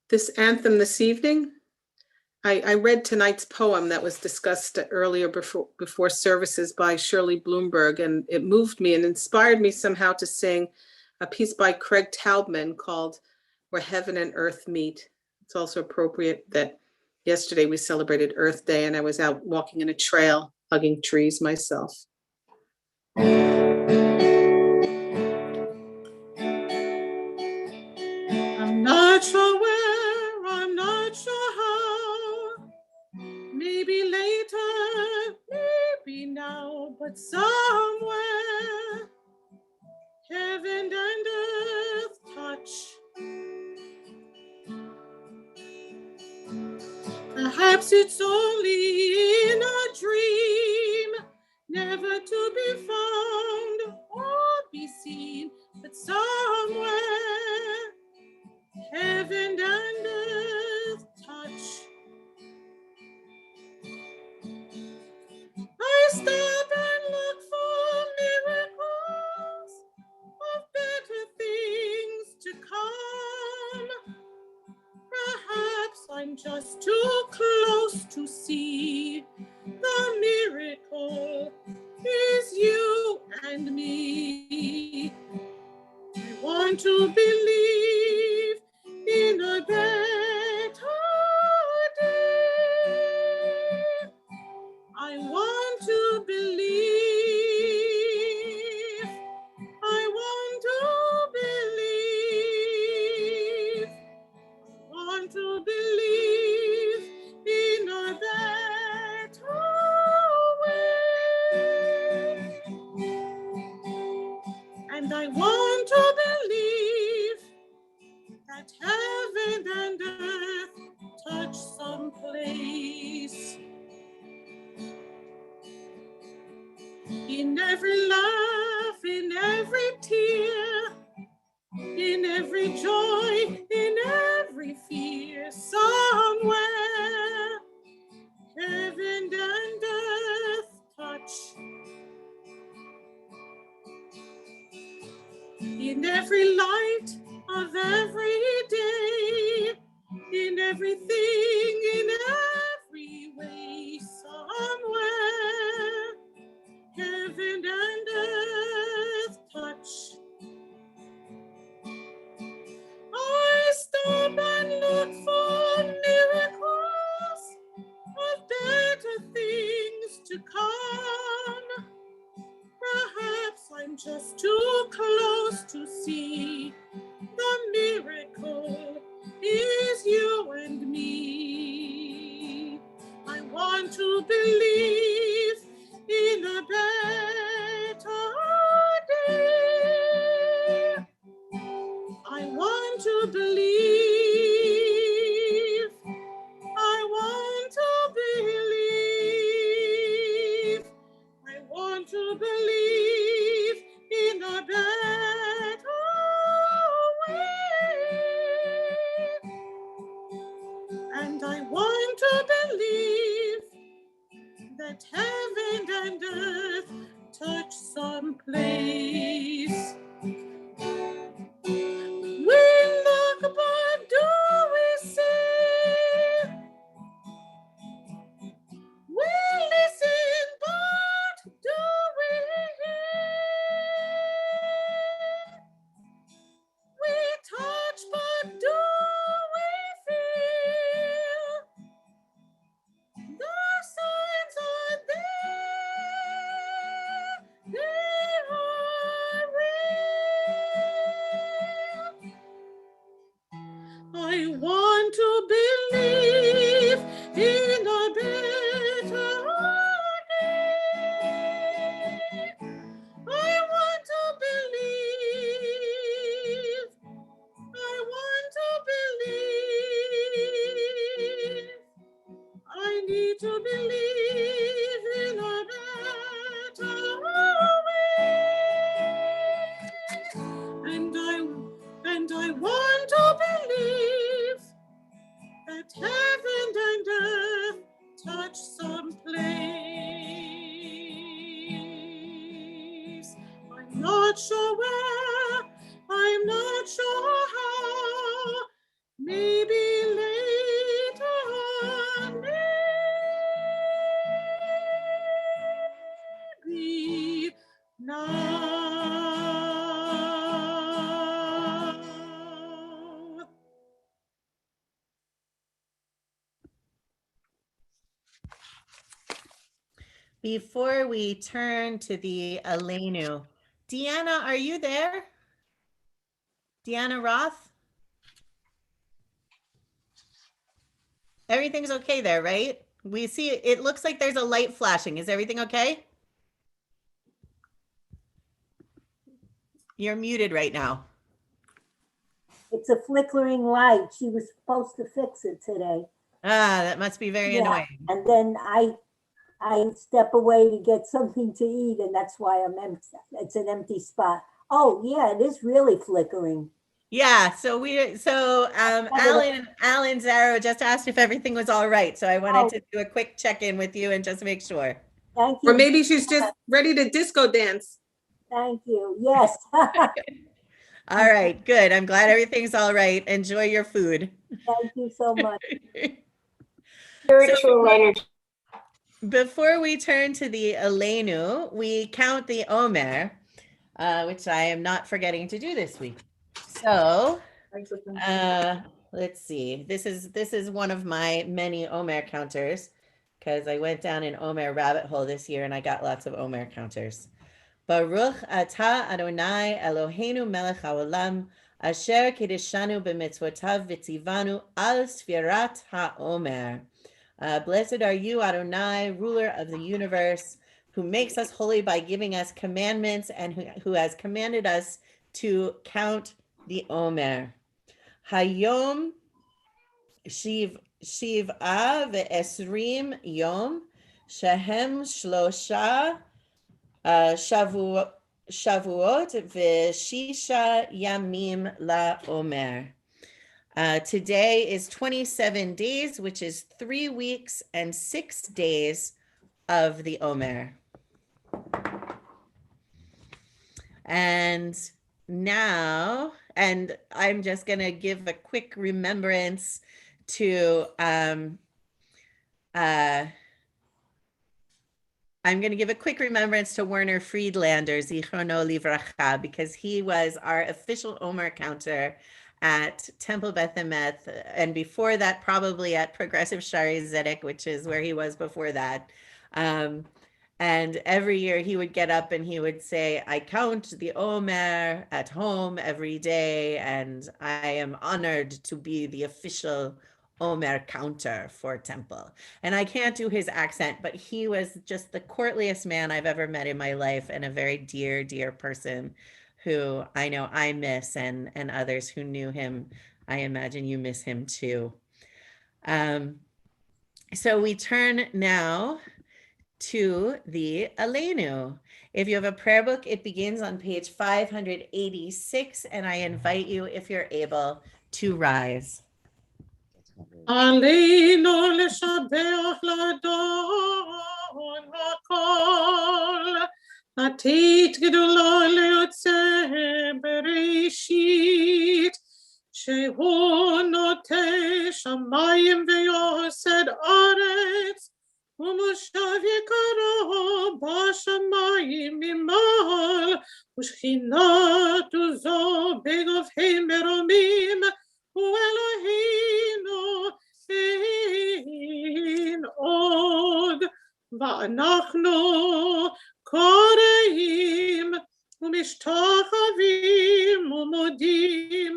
This anthem this evening, I read tonight's poem that was discussed earlier before services by Shirley Bloomberg, and it moved me and inspired me somehow to sing a piece by Craig Taubman called Where Heaven and Earth Meet. It's also appropriate that yesterday we celebrated Earth Day and I was out walking in a trail, hugging trees myself. I'm not sure where, I'm not sure how. Maybe later, maybe now, but somewhere heaven and earth touch. Perhaps it's only in a dream, never to be found or be seen, but somewhere heaven and earth touch. I stop and look for miracles of better things to come. Perhaps I'm just too close to see. The miracle is you and me. I want to believe in a better day. I want to believe. I want to believe. I want to believe in a better way. And I want to believe that heaven and earth touch someplace. In every laugh, in every tear, in every joy, in every fear, somewhere heaven and earth touch. In every light of every day, in everything, in every way, somewhere heaven and earth touch. I stop and look for miracles of better things to come. Perhaps I'm just too close I want to believe. I want to believe. I want to believe in a better way. And I want to believe that heaven and earth touch someplace. We look, but do we see? We listen, but do we hear? We touch, but do we feel? The signs are there, they are real. I want to believe in a better day. I want to believe. I want to believe. I need to believe in a better way. And I want to believe that heaven and earth touch someplace. I'm not sure where, I'm not sure how, maybe later on, maybe now. Before we turn to the Aleinu, Deanna, are you there? Deanna Roth? Everything's okay there, right? We see it looks like there's a light flashing. Is everything okay? You're muted right now. It's a flickering light. She was supposed to fix it today. Ah, that must be very Yeah, annoying. and then I step away to get something to eat, and that's why I'm empty. It's an empty spot. Oh, yeah, it is really flickering. Yeah, so Alan Zaro just asked if everything was all right. So I wanted to do a quick check-in with you and just make sure. Thank you. Or maybe she's just ready to disco dance. Thank you. Yes. All right, good. I'm glad everything's all right. Enjoy your food. Thank you so much. Spiritual energy. Before we turn to the Aleinu, we count the Omer, which I am not forgetting to do this week. So let's see. This is one of my many Omer counters because I went down an Omer rabbit hole this year and I got lots of Omer counters. Baruch atah Adonai Eloheinu melech haolam asher kiddushanu b'mitzvotav v'tzivanu al sfirat haomer. Blessed are you, Adonai, ruler of the universe, who makes us holy by giving us commandments and who has commanded us to count the Omer. Hayom shiv'a ve'esrim yom shehem shlosha Shavuot v'shisha yamim la Omer. Today is 27 days, which is 3 weeks and 6 days of the Omer. And now, and I'm just going to give a quick remembrance to Werner Friedlander, Zichrono Livracha, because he was our official Omer counter at Temple Beth Emeth, and before that, probably at Progressive Shari Zedek, which is where he was before that. And every year he would get up and he would say, I count the Omer at home every day, and I am honored to be the official Omer counter for Temple. And I can't do his accent, but he was just the courtliest man I've ever met in my life and a very dear, dear person who I know I miss, and others who knew him, I imagine you miss him too. So we turn now to the Aleinu. If you have a prayer book, it begins on page 586, and I invite you, if you're able, to rise. עלינו לשבח לאדון הכל, עתיד גדולו ליוצא בראשית, שהוא נוטה שמיים ויוסד ארץ, ומושב יקרו בשמיים ממעל, ושכינת עוזו בגופי מרומים, הוא אלוהינו אין עוד, ואנחנו קוראים ומשתחווים ומודים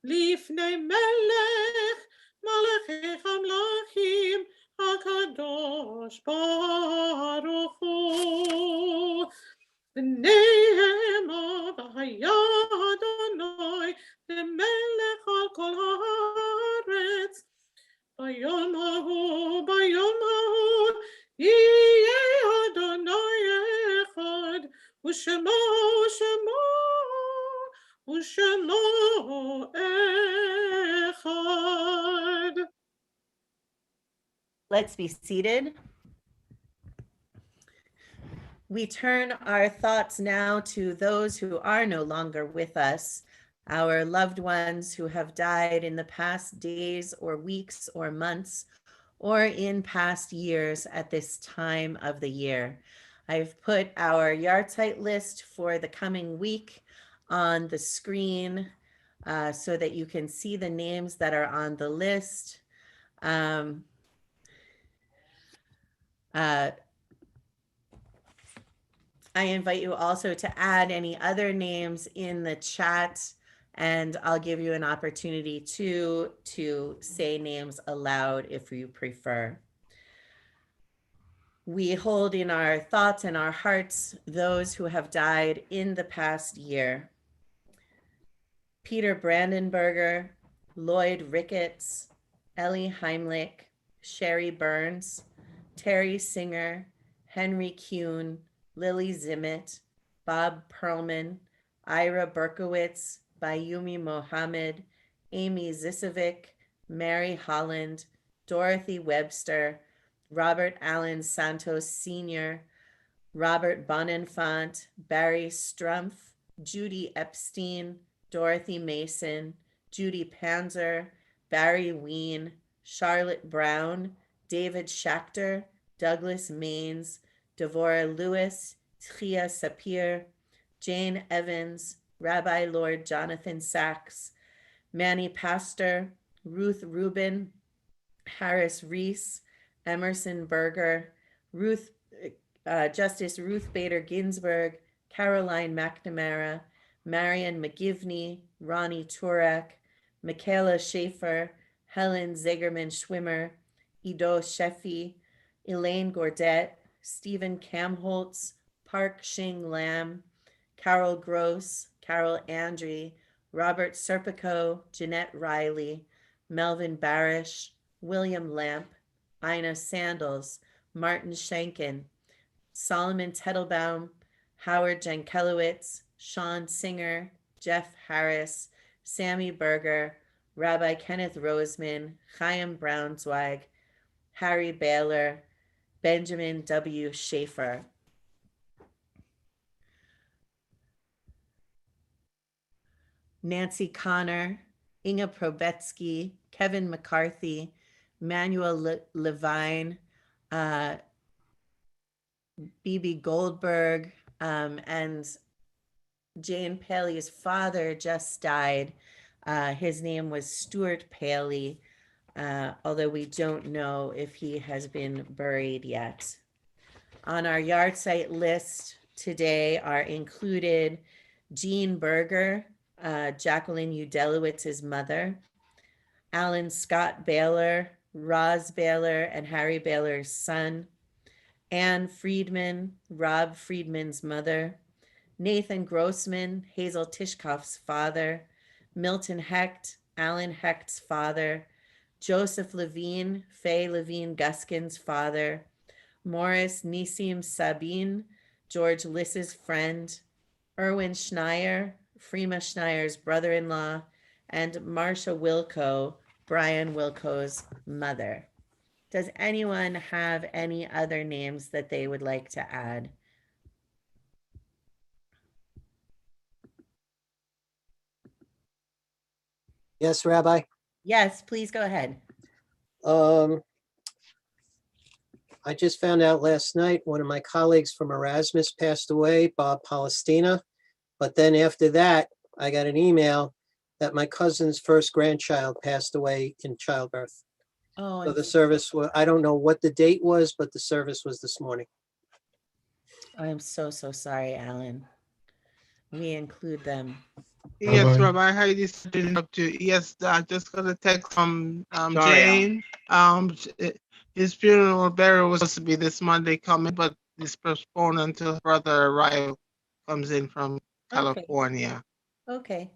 לפני מלך מלכי המלכים הקדוש ברוך הוא. ונאמר והיה אדוני למלך על כל הארץ, ביום ההוא יהיה אדוני אחד, ושמו אחד. Let's be seated. We turn our thoughts now to those who are no longer with us, our loved ones who have died in the past days or weeks or months, or in past years at this time of the year. I've put our yahrzeit list for the coming week on the screen so that you can see the names that are on the list. I invite you also to add any other names in the chat, and I'll give you an opportunity to say names aloud if you prefer. We hold in our thoughts and our hearts those who have died in the past year. Peter Brandenberger, Lloyd Ricketts, Ellie Heimlich, Sherry Burns, Terry Singer, Henry Kuhn, Lily Zimmett, Bob Perlman, Ira Berkowitz, Bayumi Mohammed, Amy Zisovic, Mary Holland, Dorothy Webster, Robert Allen Santos Sr., Robert Bonenfant, Barry Strumpf, Judy Epstein, Dorothy Mason, Judy Panzer, Barry Ween, Charlotte Brown, David Schachter, Douglas Maines, Devorah Lewis, Tchia Sapir, Jane Evans, Rabbi Lord Jonathan Sachs, Manny Pastor, Ruth Rubin, Harris Reese, Emerson Berger, Justice Ruth Bader Ginsburg, Caroline McNamara, Marion McGivney, Ronnie Turek, Michaela Schaefer, Helen Zegerman Schwimmer, Ido Sheffi, Elaine Gordet, Stephen Kamholtz, Park Shing Lam, Carol Gross, Carol Andre, Robert Serpico, Jeanette Riley, Melvin Barish, William Lamp, Ina Sandals, Martin Schenken, Solomon Tettelbaum, Howard Jankelowitz, Sean Singer, Jeff Harris, Sammy Berger, Rabbi Kenneth Roseman, Chaim Braunzweig, Harry Baylor, Benjamin W. Schaefer. Nancy Connor, Inga Probetsky, Kevin McCarthy, Manuel Levine, B.B. Goldberg, and Jane Paley's father just died. His name was Stuart Paley, although we don't know if he has been buried yet. On our yahrzeit list today are included Jean Berger, Jacqueline Udelewitz's mother, Alan Scott Baylor, Roz Baylor and Harry Baylor's son, Anne Friedman, Rob Friedman's mother, Nathan Grossman, Hazel Tishkoff's father, Milton Hecht, Alan Hecht's father, Joseph Levine, Faye Levine Guskin's father, Morris Nisim Sabine, George Liss's friend, Erwin Schneier, Freema Schneier's brother-in-law, and Marsha Wilco, Brian Wilco's mother. Does anyone have any other names that they would like to add? Yes, Rabbi. Yes, please go ahead. I just found out last night, one of my colleagues from Erasmus passed away, Bob Palestina. But then after that, I got an email that my cousin's first grandchild passed away in childbirth. Oh, So the service was, I don't know what the date was, but the service was this morning. I'm so sorry, Alan. We include them. Yes, Rabbi Heidi said to interrupt you. Yes, I just got a text from Sorry, Jane. His funeral burial was supposed to be this Monday coming, but it's postponed until his brother arrival comes in from California. Okay.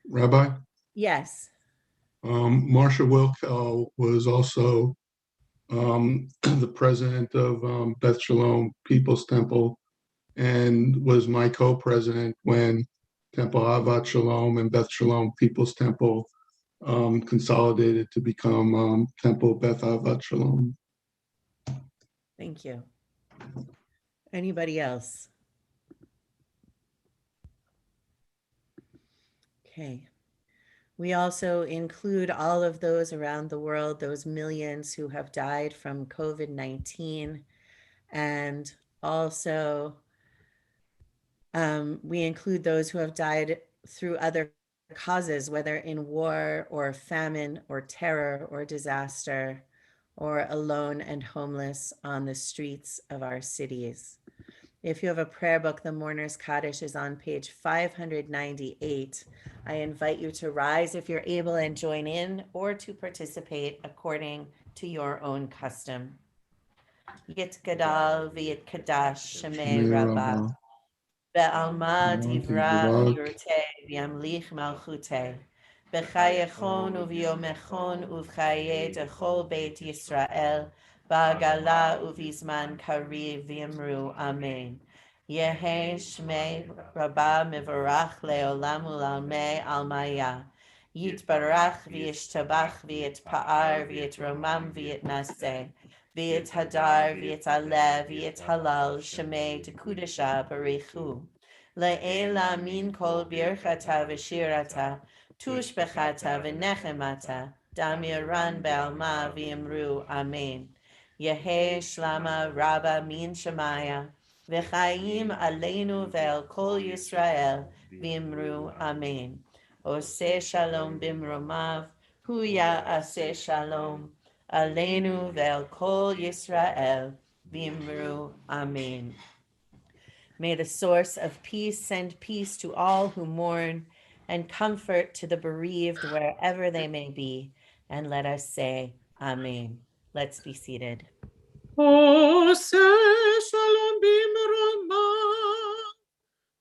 Rabbi, Yes. Marsha Wilco was also the president of Beth Shalom People's Temple and was my co-president when Temple Avat Shalom and Beth Shalom People's Temple consolidated to become Temple Beth Avat Shalom. Thank you. Anybody else? Okay. We also include all of those around the world, those millions who have died from COVID-19. And also we include those who have died through other causes, whether in war or famine or terror or disaster, or alone and homeless on the streets of our cities. If you have a prayer book, the Mourner's Kaddish is on page 598. I invite you to rise if you're able and join in, or to participate according to your own custom. Yit Gadal v'yit Kadash Shemei Rabbah. Be'alma divra v'yurtei v'yamlich malchutei. B'chayechon u'v'yomechon u'v'chayei d'chol Beit Yisrael. Ba'gala u'v'zman kariv v'yamru Amen. Yehi Shmei Rabbah mivarach le'olam u'lalmei almaya. Yitbarach v'yishtabach v'yitpa'ar v'yitromam v'yitnaseh. V'yit hadar, v'yit alev, v'yit halal, shemei dekudasha barichu. Le'ela min kol birchata v'shirata, tushbechata v'nechemata, damiran be'alma v'yimru amen. Yehe shlama rabba min shemaya, v'chayim aleinu ve'el kol Yisrael, v'yimru amen. Oseh shalom bimromav, huya aseh shalom. Aleinu ve'el kol Yisrael, v'imru amen. May the source of peace send peace to all who mourn and comfort to the bereaved wherever they may be. And let us say amen. Let's be seated. Oseh shalom bimromav,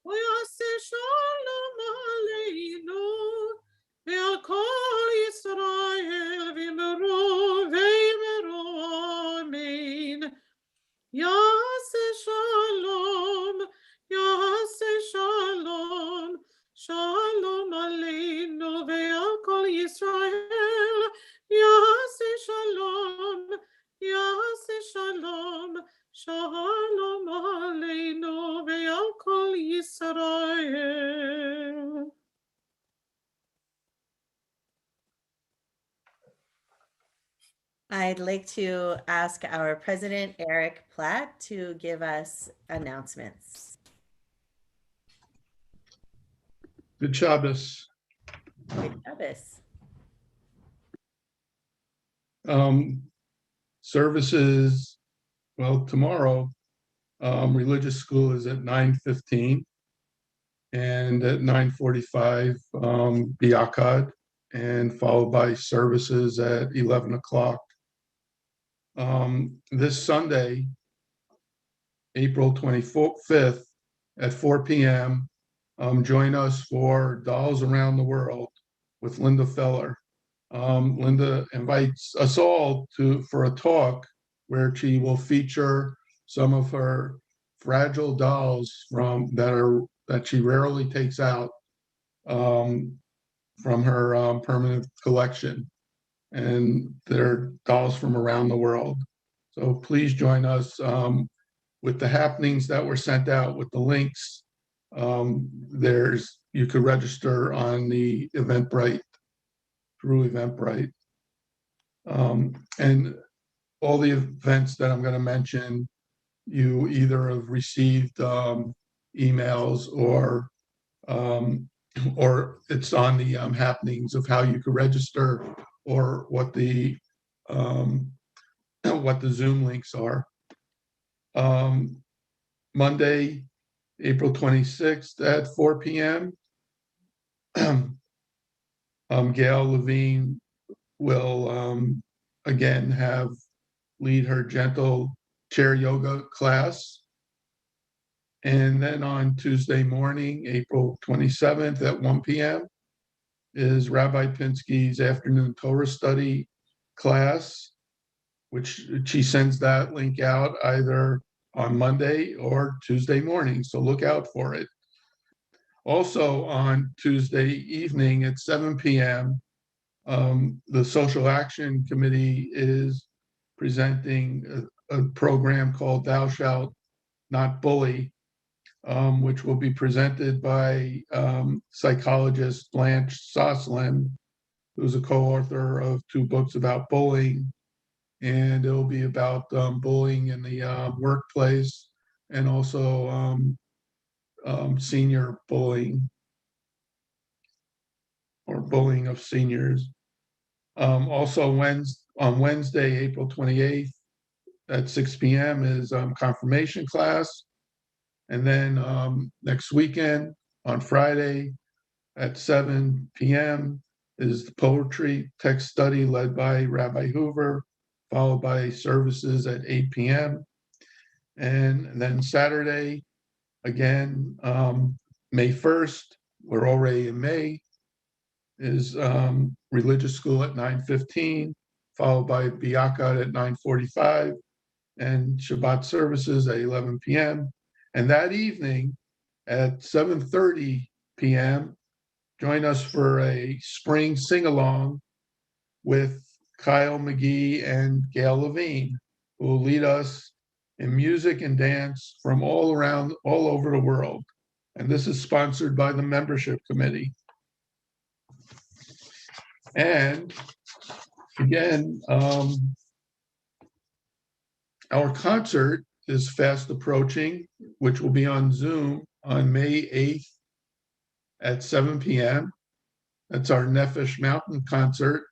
v'yaseh shalom aleinu, ve'al kol Yisrael v'imru amen. Yaseh shalom, shalom aleinu ve'al kol Yisrael. Yaseh shalom, shalom aleinu ve'al kol Yisrael. I'd like to ask our president, Eric Platt, to give us announcements. Good Shabbos. Good Shabbos. Services, well, tomorrow, religious school is at 9:15, and at 9:45, Biakad, and followed by services at 11 o'clock. This Sunday, April 25th, at 4 p.m. Join us for Dolls Around the World with Linda Feller. Linda invites us all for a talk where she will feature some of her fragile dolls that she rarely takes out from her permanent collection, and they're dolls from around the world. So please join us with the happenings that were sent out with the links. You could register on the Eventbrite, through Eventbrite. And all the events that I'm going to mention, you either have received emails or it's on the happenings of how you could register, or what the Zoom links are. Monday, April 26th at 4 p.m. Gail Levine will again lead her gentle chair yoga class. And then on Tuesday morning, April 27th at 1 p.m. is Rabbi Pinsky's afternoon Torah study class, which she sends that link out either on Monday or Tuesday morning. So look out for it. Also on Tuesday evening at 7 p.m., the Social Action Committee is presenting a program called Thou Shalt Not Bully, which will be presented by psychologist Blanche Soslin, who's a co-author of 2 books about bullying. And it'll be about bullying in the workplace, and also senior bullying, or bullying of seniors. Also on Wednesday, April 28th at 6 p.m. is confirmation class. And then next weekend on Friday at 7 p.m. is the poetry text study led by Rabbi Hoover, followed by services at 8 p.m. And then Saturday, again, May 1st, we're already in May, is religious school at 9:15, followed by Biakat at 9:45, and Shabbat services at 11 p.m. And that evening at 7:30 p.m., join us for a spring sing-along with Kyle McGee and Gail Levine, who will lead us in music and dance from all over the world. And this is sponsored by the membership committee. And again, our concert is fast approaching, which will be on Zoom on May 8th at 7 p.m. That's our Nefesh Mountain concert,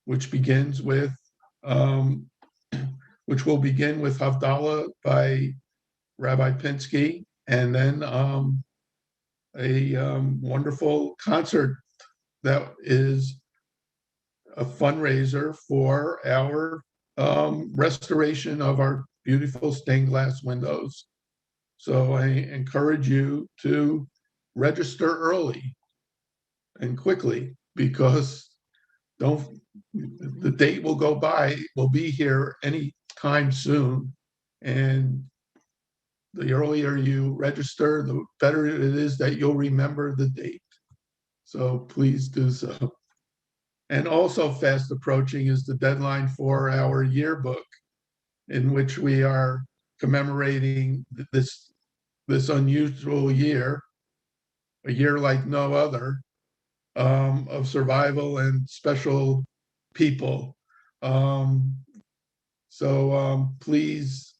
which will begin with Havdalah by Rabbi Pinsky, and then a wonderful concert that is a fundraiser for our restoration of our beautiful stained glass windows. So I encourage you to register early and quickly, because the date will go by, will be here any time soon. And the earlier you register, the better it is that you'll remember the date. So please do so. And also fast approaching is the deadline for our yearbook, in which we are commemorating this unusual year, a year like no other, of survival and special people. Please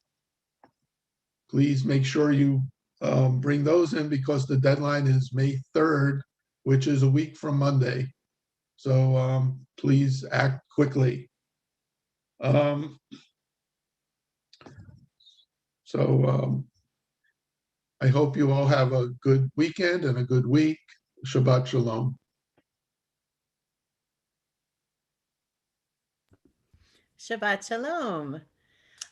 make sure you bring those in, because the deadline is May 3rd, which is a week from Monday. So please act quickly. I hope you all have a good weekend and a good week. Shabbat Shalom. Shabbat Shalom.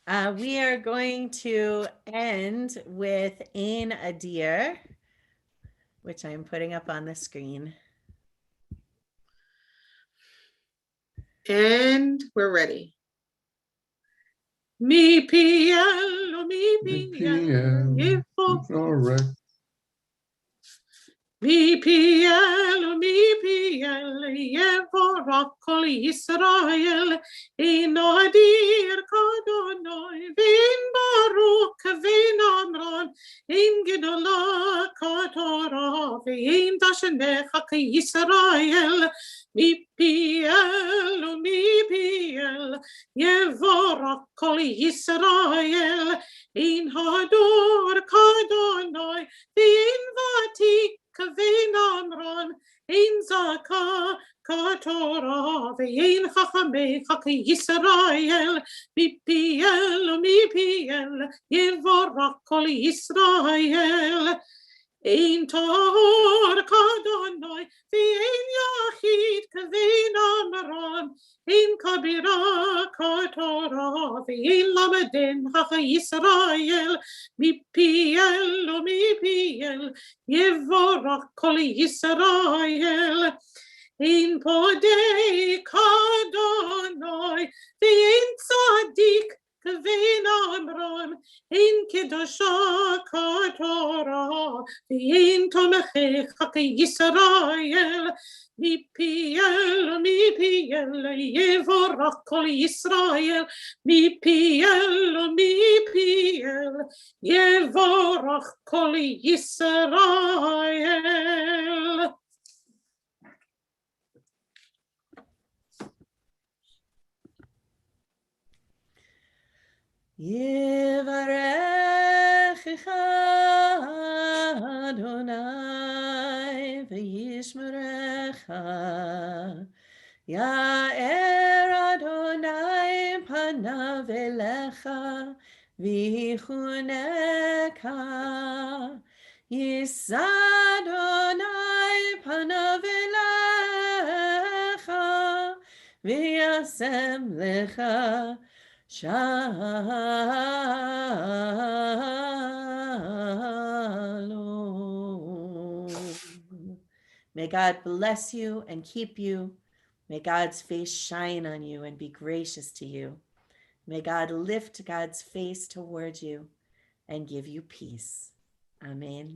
We are going to end with Ein Adir, which I'm putting up on the screen. And we're ready. Mi piel, mi piel, yefo. All right. Mi piel, yevorach kol Yisrael, in adir kadonai, v'in baruch v'in amron, in gedola katorah, v'in tashenecha Yisrael. Mi piel, yevorach kol Yisrael, in hador kadonai, v'in vatik Kavin Amron, in Zaka, Katora, Vein Chachame, Chaki Yisrael, mi piel, Yevorach kol Yisrael. Ein tor kadonai, ve'ein yachid kavin amron, ein kabira katora, ve'ein lamedin hacha Yisrael, mi piel, yevorach kol Yisrael. Ein podei kadonai, ve'ein tzadik kavin amron, in kedosha katora, in tomechech Yisrael, mi piel, yevorach kol Yisrael, mi piel, yevorach kol Yisrael. Yevarechecha Adonai v'yishmerecha. Ya'er Adonai panav elecha v'yichuneka. Yisa Adonai panav elecha v'yasem lecha Shalom. May God bless you and keep you. May God's face shine on you and be gracious to you. May God lift God's face toward you and give you peace. Amen.